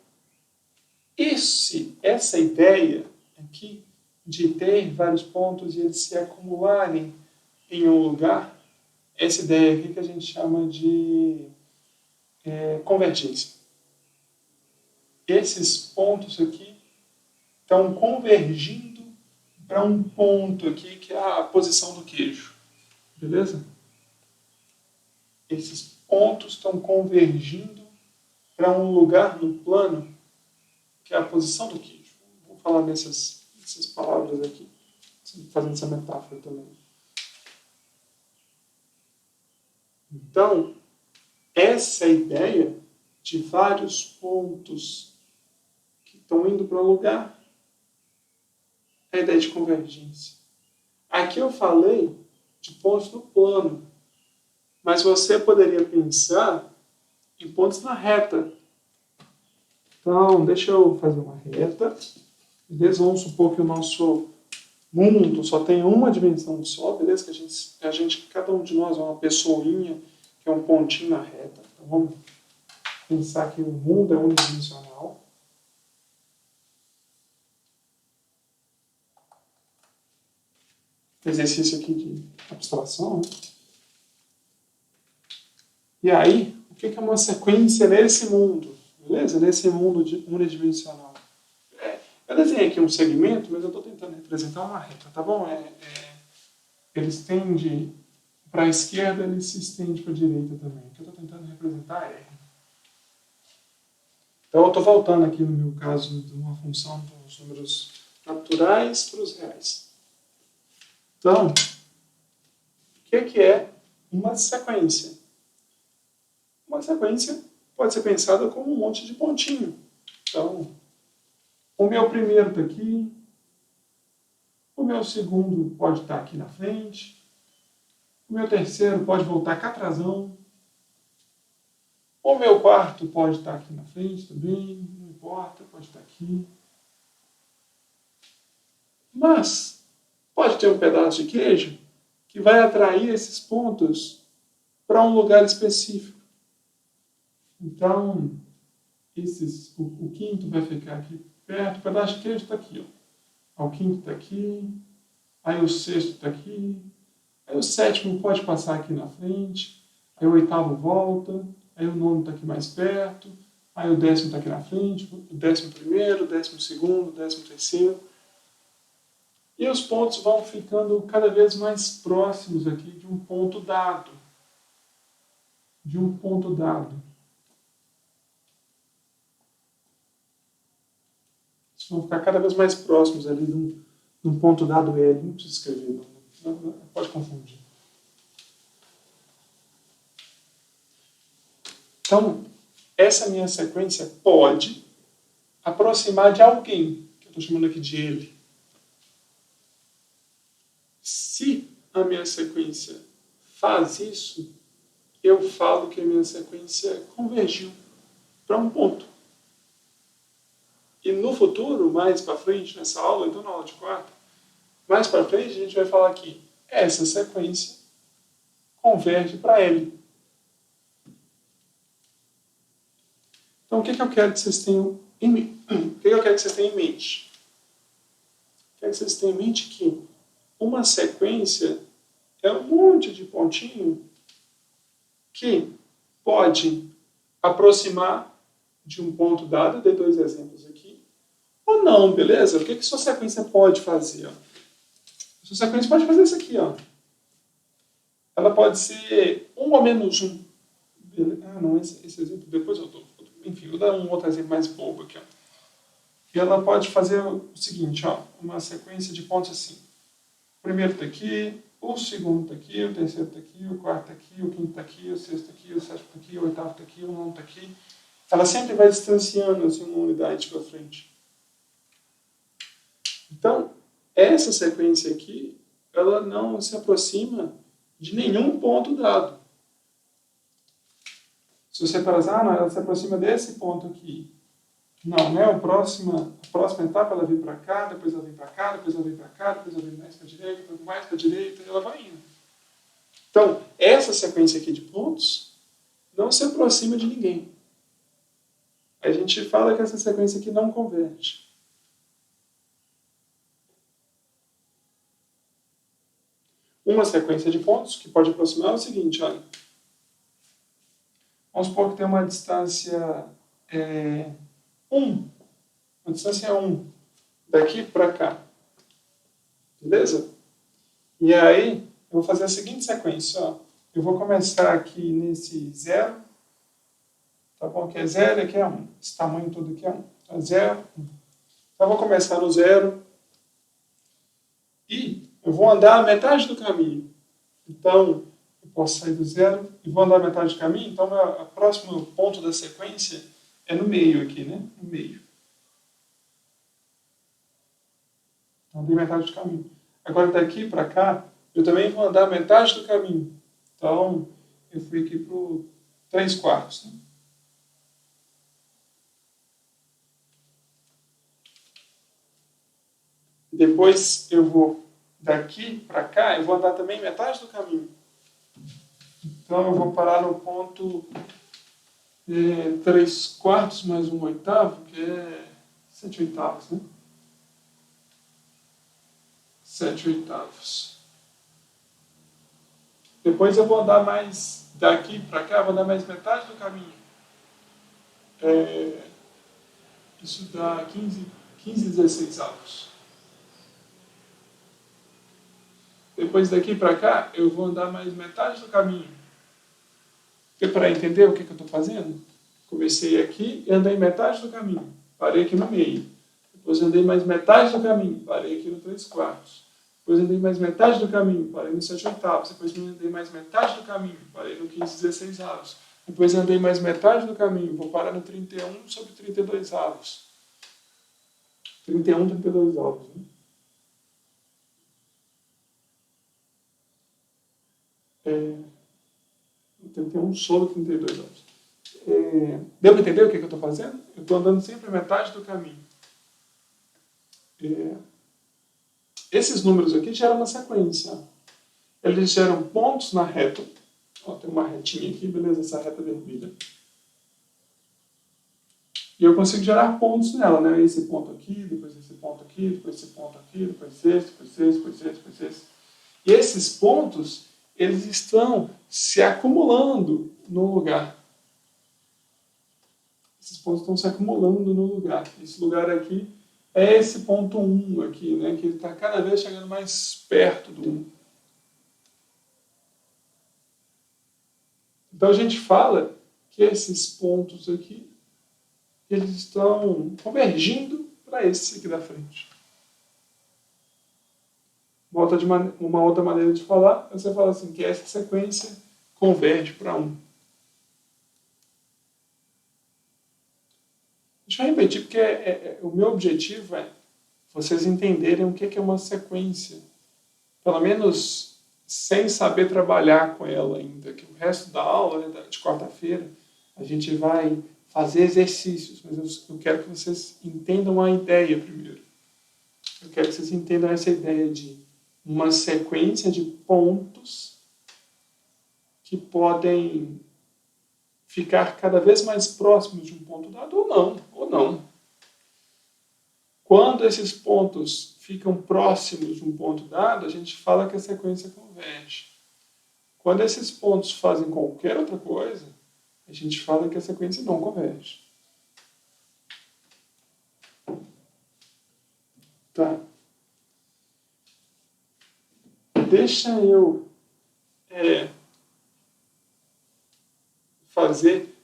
essa ideia aqui de ter vários pontos e eles se acumularem em um lugar, essa ideia aqui que a gente chama de convergência. Esses pontos aqui estão convergindo para um ponto aqui que é a posição do queijo. Beleza? Esses pontos estão convergindo para um lugar no plano que é a posição do queijo. Vou falar nessas palavras aqui, fazendo essa metáfora também. Então, essa ideia de vários pontos que estão indo para um lugar é a ideia de convergência. Aqui eu falei de pontos no plano, mas você poderia pensar em pontos na reta. Então, deixa eu fazer uma reta. Beleza? Vamos supor que o nosso mundo só tem uma dimensão só, beleza? Que cada um de nós é uma pessoinha, que é um pontinho na reta. Então, vamos pensar que o mundo é unidimensional. Exercício aqui de abstração, né? E aí, o que é uma sequência nesse mundo? Beleza? Nesse mundo unidimensional. Eu desenhei aqui um segmento, mas eu estou tentando representar uma reta, tá bom? Ele estende para a esquerda, ele se estende para a direita também. O que eu estou tentando representar é... Então, eu estou voltando aqui, no meu caso, de uma função dos números naturais para os reais. Então, o que é uma sequência? Uma sequência pode ser pensada como um monte de pontinho. Então, o meu primeiro está aqui, o meu segundo pode estar aqui na frente, o meu terceiro pode voltar cá atrasão, o meu quarto pode estar aqui na frente também, não importa, pode estar aqui. Mas pode ter um pedaço de queijo que vai atrair esses pontos para um lugar específico. Então, o quinto vai ficar aqui perto, o pedaço de queijo está aqui. Ó. O quinto está aqui, aí o sexto está aqui, aí o sétimo pode passar aqui na frente, aí o oitavo volta, aí o nono está aqui mais perto, aí o décimo está aqui na frente, o 11º, o 12º, o 13º. E os pontos vão ficando cada vez mais próximos aqui de um ponto dado. De um ponto dado. Eles vão ficar cada vez mais próximos ali de um ponto dado L. Não precisa escrever, não pode confundir. Então, essa minha sequência pode aproximar de alguém, que eu estou chamando aqui de ele. Se a minha sequência faz isso, eu falo que a minha sequência convergiu para um ponto. E no futuro, mais para frente, nessa aula, então na aula de quarta, mais para frente a gente vai falar que essa sequência converge para L. Então, o que eu quero que vocês tenham em mente? O que eu quero que vocês tenham em mente? Quero que vocês tenham em mente que uma sequência é um monte de pontinho que pode aproximar de um ponto dado. Eu dei 2 exemplos aqui. Ou não, beleza? O que sua sequência pode fazer? Ó? Sua sequência pode fazer isso aqui. Ó. Ela pode ser 1 ou menos 1. Ah, não, esse exemplo depois eu dou. Enfim, vou dar um outro exemplo mais bobo aqui. Ó. E ela pode fazer o seguinte, ó, uma sequência de pontos assim. O primeiro está aqui, o segundo está aqui, o terceiro está aqui, o quarto está aqui, o quinto está aqui, o sexto está aqui, o sétimo está aqui, o oitavo está aqui, o nono está aqui. Ela sempre vai distanciando assim, uma unidade para frente. Então, essa sequência aqui, ela não se aproxima de nenhum ponto dado. Se você pensar, não, ela se aproxima desse ponto aqui. Não, né? A próxima etapa ela vem para cá, depois ela vem para cá, depois ela vem para cá, depois ela vem mais para a direita, depois mais para a direita, e ela vai indo. Então, essa sequência aqui de pontos não se aproxima de ninguém. A gente fala que essa sequência aqui não converge. Uma sequência de pontos que pode aproximar é o seguinte, olha. Vamos supor que tem uma distância 1. Uma distância 1 daqui para cá. Beleza? E aí, eu vou fazer a seguinte sequência. Ó. Eu vou começar aqui nesse 0. Tá bom? Aqui é 0 e aqui é 1. Esse tamanho todo aqui é 1. Então, 0, 1. Então, eu vou começar no 0. E eu vou andar a metade do caminho. Então, eu posso sair do 0 e vou andar a metade do caminho. Então, o próximo ponto da sequência é no meio aqui, né? No meio. Então, andei metade do caminho. Agora, daqui para cá, eu também vou andar a metade do caminho. Então, eu fui aqui para o 3/4. Né? Depois, eu vou daqui para cá, eu vou andar também metade do caminho. Então, eu vou parar no ponto 3 quartos mais 1 oitavo, que é 7 oitavos, né? 7 oitavos. Depois eu vou andar mais daqui para cá, vou andar mais metade do caminho. Isso dá 15 16 avos. Depois daqui para cá, eu vou andar mais metade do caminho. Porque para entender o que eu estou fazendo, comecei aqui e andei metade do caminho. Parei aqui no meio. Depois andei mais metade do caminho. Parei aqui no 3 quartos. Depois andei mais metade do caminho. Parei no 7 oitavos. Depois andei mais metade do caminho. Parei no 15 16 avos. Depois andei mais metade do caminho. Vou parar no 31 sobre 32 avos. 31, 32 avos, né? 31 sobre 32 avos. Deu para entender o que eu estou fazendo? Eu estou andando sempre a metade do caminho. Esses números aqui geram uma sequência. Eles geram pontos na reta. Ó, tem uma retinha aqui, beleza? Essa reta vermelha. E eu consigo gerar pontos nela, né? Esse ponto aqui, depois esse ponto aqui, depois esse ponto aqui, depois esse, depois esse, depois esse, depois esse. E esses pontos, eles estão se acumulando no lugar. Esses pontos estão se acumulando no lugar. Esse lugar aqui é esse ponto 1 aqui, né? Que ele está cada vez chegando mais perto do 1. Então a gente fala que esses pontos aqui, eles estão convergindo para esse aqui da frente. Uma outra maneira de falar, você fala assim, que essa sequência converge para 1. Deixa eu repetir, porque o meu objetivo é vocês entenderem o que é uma sequência. Pelo menos sem saber trabalhar com ela ainda. Que o resto da aula, né, de quarta-feira, a gente vai fazer exercícios, mas eu quero que vocês entendam a ideia primeiro. Eu quero que vocês entendam essa ideia de uma sequência de pontos que podem ficar cada vez mais próximos de um ponto dado ou não. Quando esses pontos ficam próximos de um ponto dado, a gente fala que a sequência converge. Quando esses pontos fazem qualquer outra coisa, a gente fala que a sequência não converge. Tá. Deixa eu fazer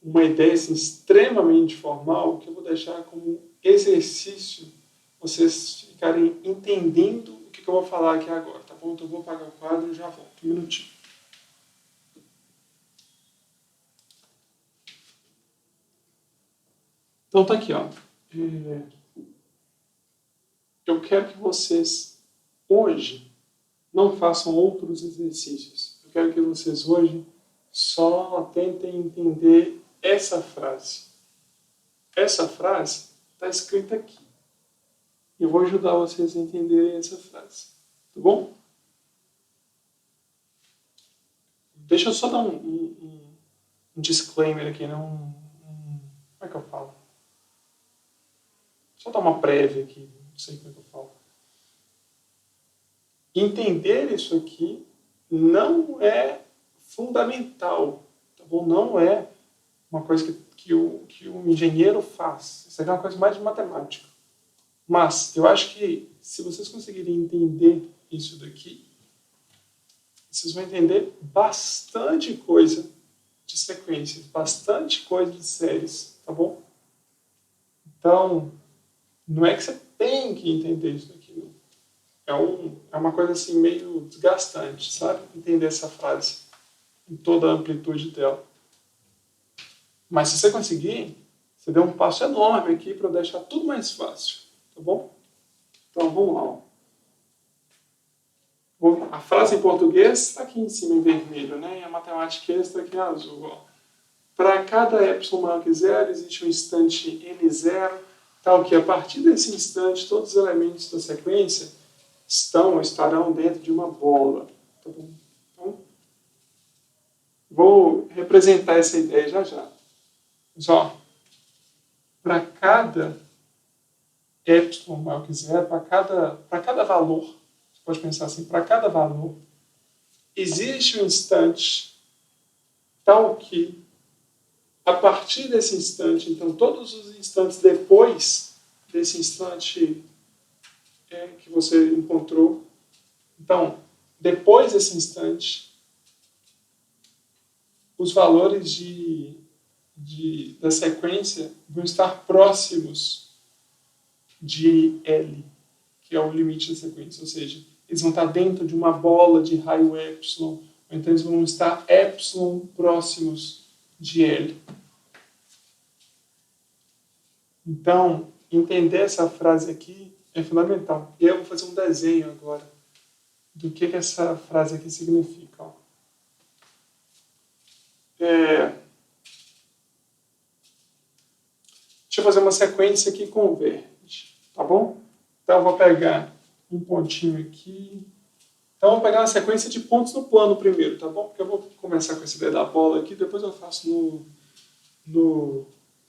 uma ideia assim, extremamente formal, que eu vou deixar como exercício vocês ficarem entendendo o que eu vou falar aqui agora, tá bom? Então eu vou apagar o quadro e já volto. Um minutinho. Então tá aqui, ó. Eu quero que vocês hoje não façam outros exercícios. Eu quero que vocês hoje só tentem entender essa frase. Essa frase está escrita aqui. Eu vou ajudar vocês a entenderem essa frase. Tá bom? Deixa eu só dar um disclaimer aqui, né? Como é que eu falo? Só dar uma prévia aqui. Não sei como é que eu falo. Entender isso aqui não é fundamental. Tá bom? Não é uma coisa que o engenheiro faz. Isso aqui é uma coisa mais de matemática. Mas eu acho que se vocês conseguirem entender isso daqui, vocês vão entender bastante coisa de sequências, bastante coisa de séries, tá bom? Então, não é que você tem que entender isso daqui, não. É uma coisa assim meio desgastante, sabe? Entender essa frase em toda a amplitude dela. Mas se você conseguir, você deu um passo enorme aqui para deixar tudo mais fácil. Tá bom? Então, vamos lá. A frase em português está aqui em cima em vermelho, né? E a matemática está aqui em azul. Para cada epsilon maior que zero, existe um instante n0, tal que a partir desse instante, todos os elementos da sequência estão ou estarão dentro de uma bola. Tá bom? Então, vou representar essa ideia já já. Só, para cada epsilon maior que zero, para cada valor, você pode pensar assim, para cada valor, existe um instante tal que, a partir desse instante, então todos os instantes depois desse instante que você encontrou, então, depois desse instante, os valores da sequência vão estar próximos de L, que é o limite da sequência, ou seja, eles vão estar dentro de uma bola de raio epsilon, ou então eles vão estar epsilon próximos de L. Então, entender essa frase aqui é fundamental. E eu vou fazer um desenho agora do que essa frase aqui significa. Deixa eu fazer uma sequência que converge, tá bom? Então eu vou pegar um pontinho aqui. Então eu vou pegar uma sequência de pontos no plano primeiro, tá bom? Porque eu vou começar com essa ideia da bola aqui, depois eu faço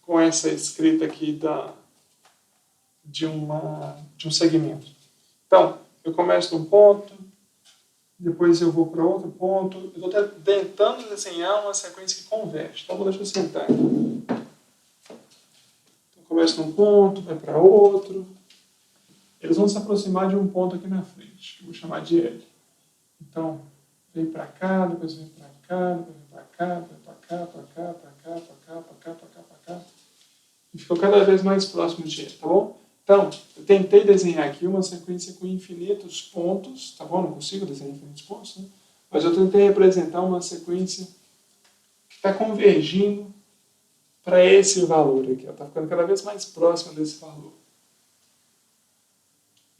com essa escrita aqui de um segmento. Então, eu começo num ponto, depois eu vou para outro ponto. Eu estou tentando desenhar uma sequência que converge. Então, deixa eu sentar aqui. Então, começo num ponto, vai para outro. Eles vão se aproximar de um ponto aqui na frente, que eu vou chamar de L. Então, vem para cá, depois vem para cá, depois vem para cá, vem para cá, para cá, para cá, para cá, para cá, para cá, para cá. E ficou cada vez mais próximo de L, tá bom? Então, eu tentei desenhar aqui uma sequência com infinitos pontos, tá bom? Não consigo desenhar infinitos pontos, né? Mas eu tentei representar uma sequência que está convergindo para esse valor aqui. Está ficando cada vez mais próxima desse valor.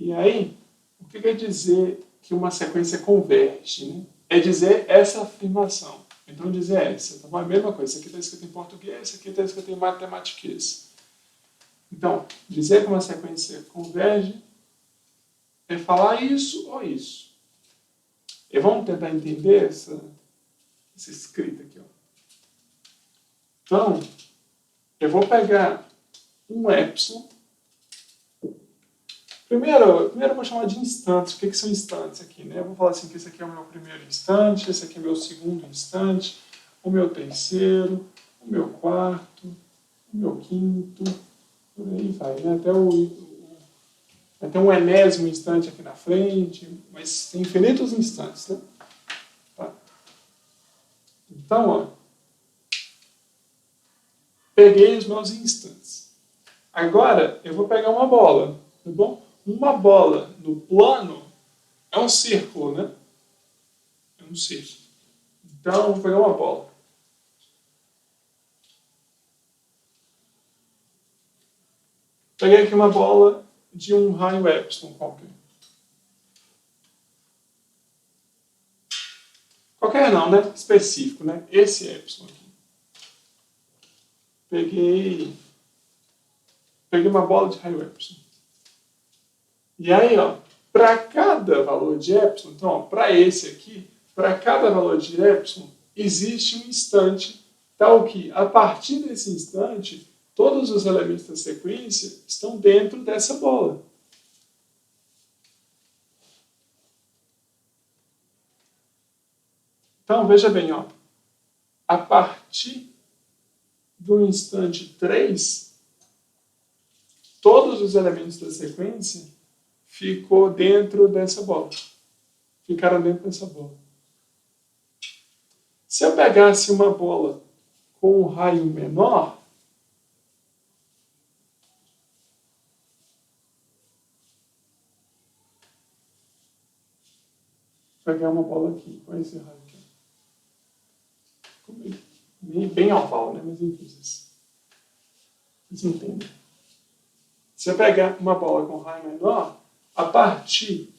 E aí, o que quer dizer que uma sequência converge? Né? É dizer essa afirmação. Então, dizer essa. Então, é a mesma coisa. Isso aqui está escrito em português, isso aqui está escrito em matematiquês. Então, dizer que uma sequência converge é falar isso ou isso. E vamos tentar entender essa escrita aqui. Ó. Então, eu vou pegar um epsilon. Primeiro eu vou chamar de instantes. O que são instantes aqui? Né? Eu vou falar assim que esse aqui é o meu primeiro instante, esse aqui é o meu segundo instante, o meu terceiro, o meu quarto, o meu quinto, por aí vai, né? Até um enésimo instante aqui na frente, mas tem infinitos instantes, né? Tá. Então, ó, peguei os meus instantes. Agora, eu vou pegar uma bola, tá bom? Uma bola no plano é um círculo, né? É um círculo. Então, eu vou pegar uma bola. Peguei aqui uma bola de um raio epsilon qualquer. Qualquer não, né? Específico, né? Esse epsilon aqui. Peguei uma bola de raio epsilon. E aí, ó, para cada valor de epsilon, então, para esse aqui, para cada valor de epsilon, existe um instante tal que, a partir desse instante, todos os elementos da sequência estão dentro dessa bola. Então, veja bem, ó, a partir do instante 3, todos os elementos da sequência ficaram dentro dessa bola. Se eu pegasse uma bola com um raio menor, vou pegar uma bola aqui, com esse raio aqui. Bem oval, né? Mas enfim, vocês entendem. Se eu pegar uma bola com raio menor, a partir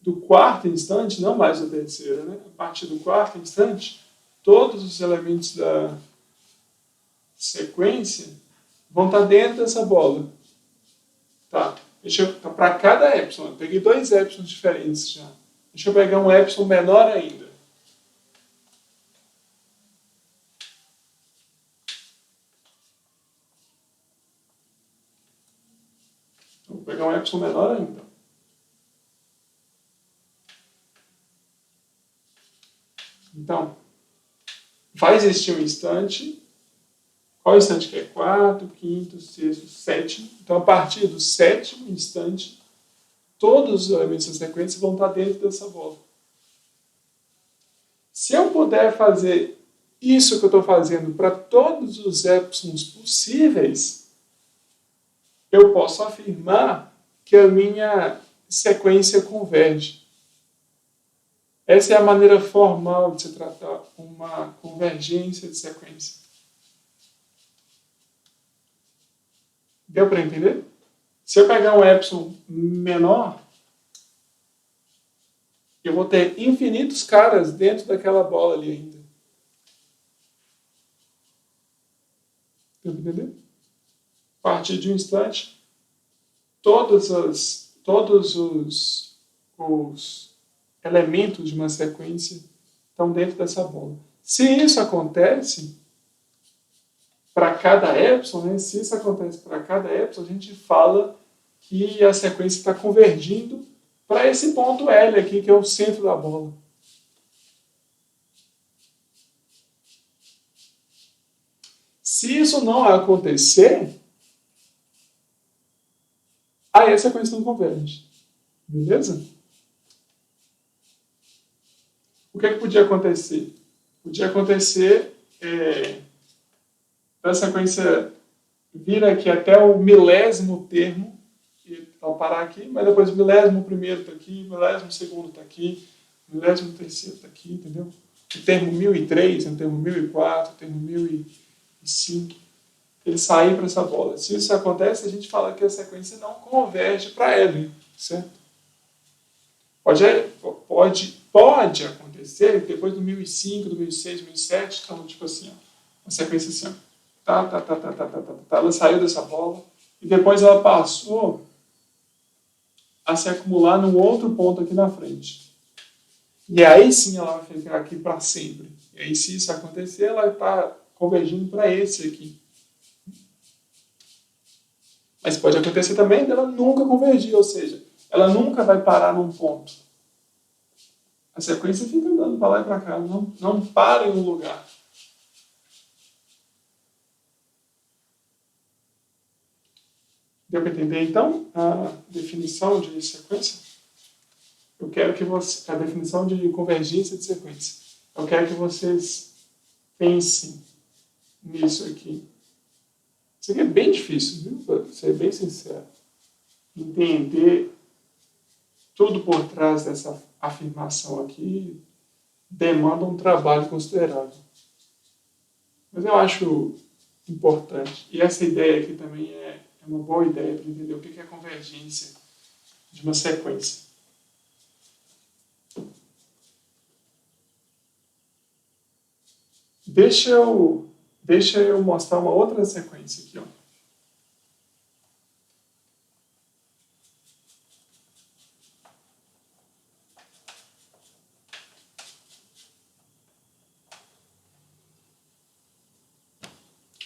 do quarto instante, não mais do terceiro, né? A partir do quarto instante, todos os elementos da sequência vão estar dentro dessa bola. Tá? Para cada epsilon, eu peguei 2 epsilons diferentes já. Deixa eu pegar um epsilon menor ainda. Vou pegar um epsilon menor ainda. Então, vai existir um instante. Qual instante que é? Quarto, quinto, sexto, sétimo. Então, a partir do sétimo instante, todos os elementos da sequência vão estar dentro dessa bola. Se eu puder fazer isso que eu estou fazendo para todos os épsilons possíveis, eu posso afirmar que a minha sequência converge. Essa é a maneira formal de se tratar uma convergência de sequência. Deu para entender? Se eu pegar um epsilon menor, eu vou ter infinitos caras dentro daquela bola ali ainda. Deu para entender? A partir de um instante, todos os elementos de uma sequência estão dentro dessa bola. Se isso acontece para cada epsilon, né? Se isso acontece para cada epsilon, a gente fala que a sequência está convergindo para esse ponto L aqui, que é o centro da bola. Se isso não acontecer, aí a sequência não converge. Beleza? O que podia acontecer? Podia acontecer a sequência vir aqui até o milésimo termo, ao parar aqui, mas depois o milésimo primeiro está aqui, o milésimo segundo está aqui, o milésimo terceiro está aqui, entendeu? O termo 1003, o termo 1004, o termo 1005, ele sair para essa bola. Se isso acontece, a gente fala que a sequência não converge para L, certo? Pode acontecer que depois do 1005, do 1006, do 1007, então, tipo assim, ó, uma sequência assim, ó, ela saiu dessa bola e depois ela passou a se acumular num outro ponto aqui na frente. E aí sim ela vai ficar aqui para sempre. E aí, se isso acontecer, ela está convergindo para esse aqui. Mas pode acontecer também dela nunca convergir, ou seja, ela nunca vai parar num ponto. A sequência fica andando para lá e para cá, não para em um lugar. Deu para entender, então, a definição de sequência? Eu quero que você... A definição de convergência de sequência. Eu quero que vocês pensem nisso aqui. Isso aqui é bem difícil, viu? Para ser bem sincero. Entender tudo por trás dessa afirmação aqui demanda um trabalho considerável. Mas eu acho importante. E essa ideia aqui também é uma boa ideia para entender o que é a convergência de uma sequência. Deixa eu mostrar uma outra sequência aqui, ó.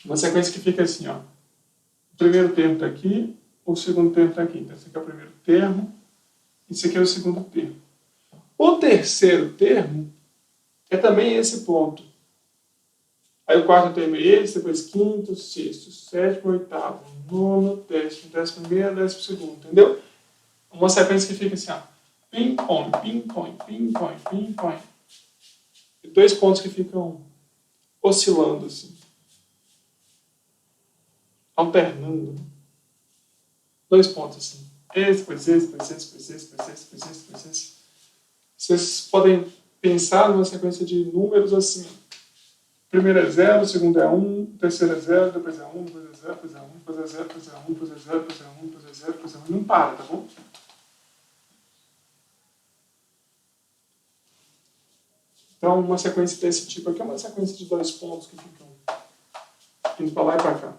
Uma sequência que fica assim, ó. O primeiro termo está aqui, o segundo termo está aqui. Então, esse aqui é o primeiro termo, esse aqui é o segundo termo. O terceiro termo é também esse ponto. Aí o quarto termo é esse, depois quinto, sexto, sétimo, oitavo, nono, décimo, décimo primeiro, décimo segundo, entendeu? Uma sequência que fica assim, ó. Ping-pong, ping-pong, ping-pong, ping-pong. E dois pontos que ficam oscilando assim. Alternando. Dois pontos assim. Esse, depois esse, depois esse, depois esse, depois esse, depois esse, depois esse. Vocês podem pensar numa sequência de números assim. Primeiro é 0, segundo é 1, terceiro é 0, depois é 1, depois é 0, depois é 1, depois é 0, depois é 1, depois é 0, depois é 1, depois é 0, depois é 1. Não para, tá bom? Então, uma sequência desse tipo aqui é uma sequência de dois pontos que ficam indo para lá e para cá.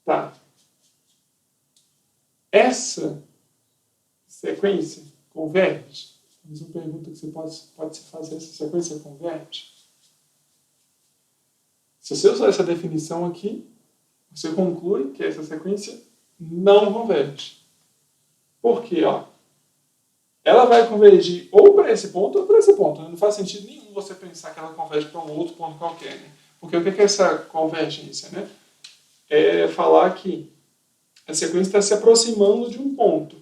Tá. Essa sequência converge? A mesma pergunta que você pode se fazer, essa sequência converge? Se você usar essa definição aqui, você conclui que essa sequência não converge. Por quê? Ela vai convergir ou para esse ponto ou para esse ponto. Não faz sentido nenhum você pensar que ela converge para um outro ponto qualquer. Né? Porque o que é essa convergência? Né? É falar que a sequência está se aproximando de um ponto.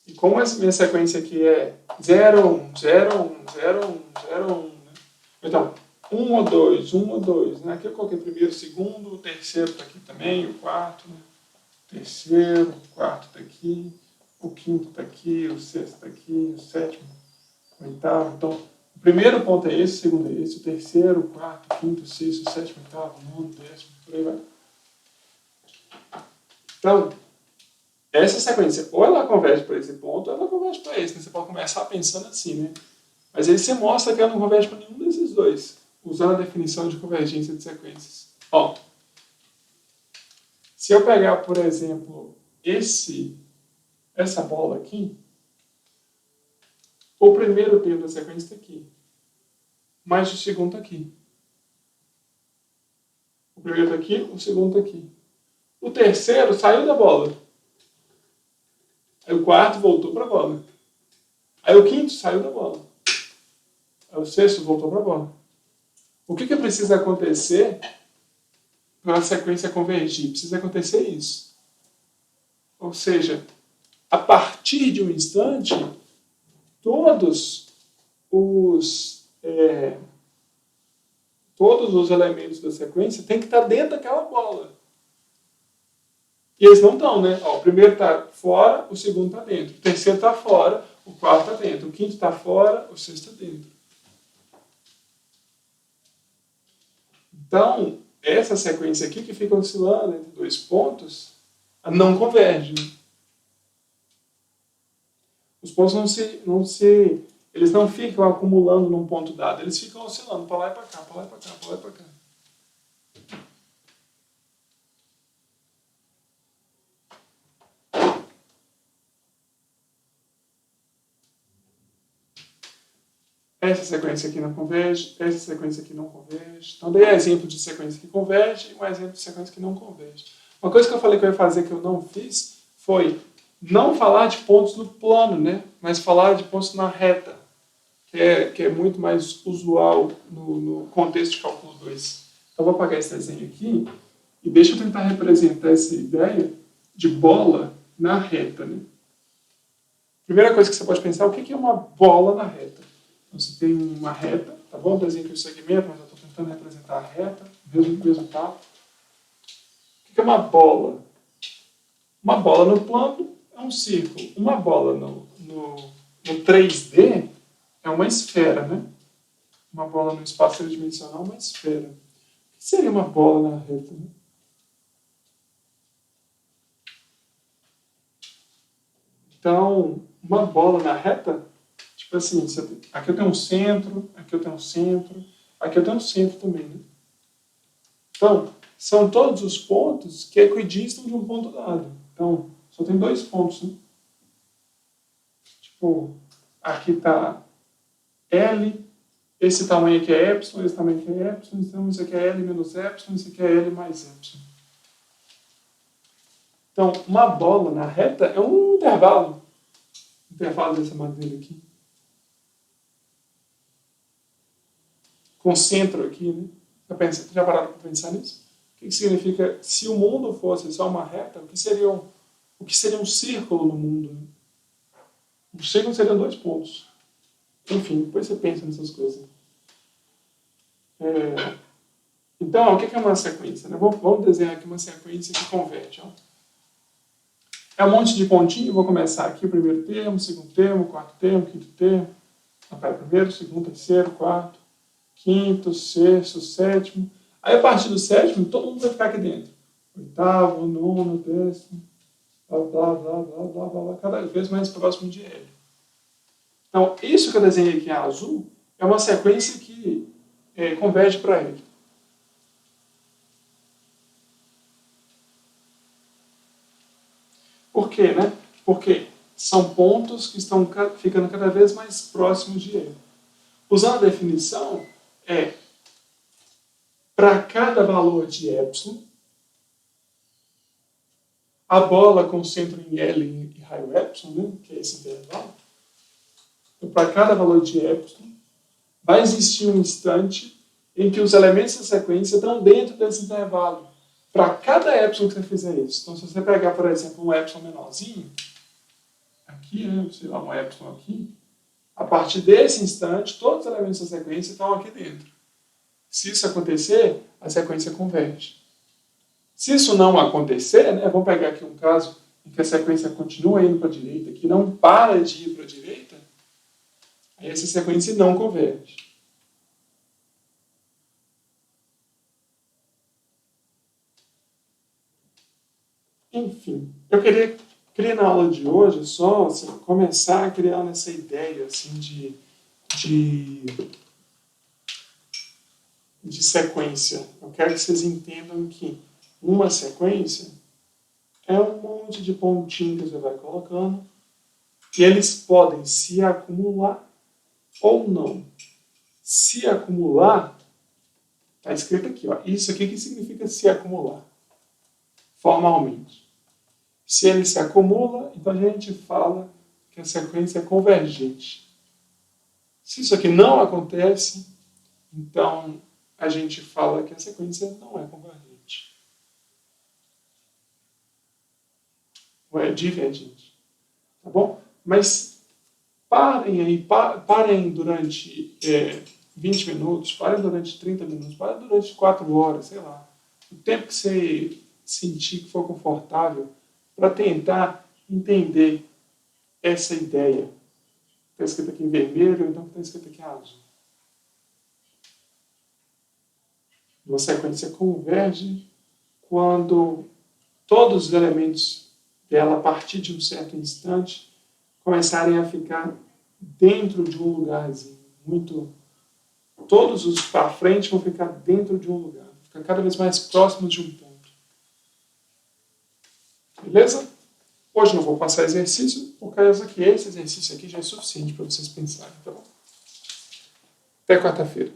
E como essa minha sequência aqui é 0, 1, 0, 1, 0, 1, 0, 1, né? Então, 1 ou 2, 1 ou 2. Né? Aqui eu coloquei primeiro, segundo, o terceiro está aqui também, o quarto. Né? O terceiro, o quarto está aqui, o quinto está aqui, o sexto está aqui, o sétimo, o oitavo. Então, o primeiro ponto é esse, o segundo é esse, o terceiro, o quarto, o quinto, o sexto, o sétimo, o oitavo, o nono, o décimo, por aí vai. Então, essa sequência, ou ela converge para esse ponto, ou ela converge para esse. Né? Você pode começar pensando assim, né? Mas aí você mostra que ela não converge para nenhum desses dois, usando a definição de convergência de sequências. Se eu pegar, por exemplo, essa bola aqui, o primeiro termo da sequência está aqui, mas o segundo está aqui. O primeiro está aqui, o segundo está aqui. O terceiro saiu da bola. Aí o quarto voltou para a bola. Aí o quinto saiu da bola. Aí o sexto voltou para a bola. O que precisa acontecer para a sequência convergir? Precisa acontecer isso. Ou seja, a partir de um instante, todos os elementos da sequência têm que estar dentro daquela bola. E eles não estão, né? O primeiro está fora, o segundo está dentro. O terceiro está fora, o quarto está dentro. O quinto está fora, o sexto está dentro. Então, essa sequência aqui que fica oscilando entre dois pontos, não converge. Os pontos eles não ficam acumulando num ponto dado, eles ficam oscilando para lá e para cá, para lá e para cá, para lá e para cá. Essa sequência aqui não converge, essa sequência aqui não converge. Então, dei exemplo de sequência que converge e um exemplo de sequência que não converge. Uma coisa que eu falei que eu ia fazer que eu não fiz foi não falar de pontos no plano, né? Mas falar de pontos na reta, que é muito mais usual no contexto de cálculo 2. Então, eu vou apagar esse desenho aqui e deixa eu tentar representar essa ideia de bola na reta. Né? Primeira coisa que você pode pensar, o que é uma bola na reta? Então, você tem uma reta, tá bom? Eu desenho aqui o segmento, mas eu estou tentando representar a reta, mesmo tato. O que é uma bola? Uma bola no plano é um círculo. Uma bola no 3D é uma esfera, né? Uma bola no espaço tridimensional é uma esfera. O que seria uma bola na reta? Né? Então, uma bola na reta, tipo assim, aqui eu tenho um centro, aqui eu tenho um centro, aqui eu tenho um centro também, né? Então, são todos os pontos que equidistam de um ponto dado. Então, só tem dois pontos, né? Tipo, aqui está L, esse tamanho aqui é epsilon, esse tamanho aqui é epsilon, então isso aqui é L menos epsilon, isso aqui é L mais epsilon. Então, uma bola na reta é um intervalo. Intervalo dessa madeira aqui. Com centro aqui, né? Já pararam para pensar nisso? O que significa, se o mundo fosse só uma reta, o que seria um círculo no mundo? Né? Um círculo seriam dois pontos. Enfim, depois você pensa nessas coisas. Então, o que é uma sequência? Né? Vamos desenhar aqui uma sequência que converge. Ó. É um monte de pontinho, vou começar aqui o primeiro termo, segundo termo, quarto termo, quinto termo. Primeiro, segundo, terceiro, quarto, quinto, sexto, sétimo. Aí, a partir do sétimo, todo mundo vai ficar aqui dentro. Oitavo, nono, décimo, blá, blá, blá, blá, blá, blá, blá, cada vez mais próximo de L. Então, isso que eu desenhei aqui em azul é uma sequência que converge para L. Por quê, né? Porque são pontos que estão ficando cada vez mais próximos de L. Usando a definição, para cada valor de epsilon, a bola com centro em L e raio epsilon, né, que é esse intervalo, então, para cada valor de epsilon, vai existir um instante em que os elementos da sequência estão dentro desse intervalo. Para cada epsilon que você fizer isso. Então, se você pegar, por exemplo, um epsilon menorzinho, aqui, né, sei lá, um epsilon aqui, a partir desse instante, todos os elementos da sequência estão aqui dentro. Se isso acontecer, a sequência converge. Se isso não acontecer, né, vamos pegar aqui um caso em que a sequência continua indo para a direita, que não para de ir para a direita, aí essa sequência não converge. Enfim, eu queria na aula de hoje só assim, começar a criar nessa ideia assim, de sequência. Eu quero que vocês entendam que uma sequência é um monte de pontinhos que você vai colocando e eles podem se acumular ou não. Se acumular, está escrito aqui, ó, isso aqui que significa se acumular, formalmente. Se ele se acumula, então a gente fala que a sequência é convergente. Se isso aqui não acontece, então a gente fala que a sequência não é convergente. Ou é divergente. Tá bom? Mas parem aí, parem durante 20 minutos, parem durante 30 minutos, parem durante 4 horas, sei lá. O tempo que você sentir que for confortável, para tentar entender essa ideia. Está escrito aqui em vermelho, então está escrito aqui em azul. Uma sequência converge quando todos os elementos dela, a partir de um certo instante, começarem a ficar dentro de um lugarzinho. Todos os para frente vão ficar dentro de um lugar. Ficar cada vez mais próximos de um ponto. Beleza? Hoje não vou passar exercício, por causa que esse exercício aqui já é suficiente para vocês pensarem, tá bom? Até quarta-feira.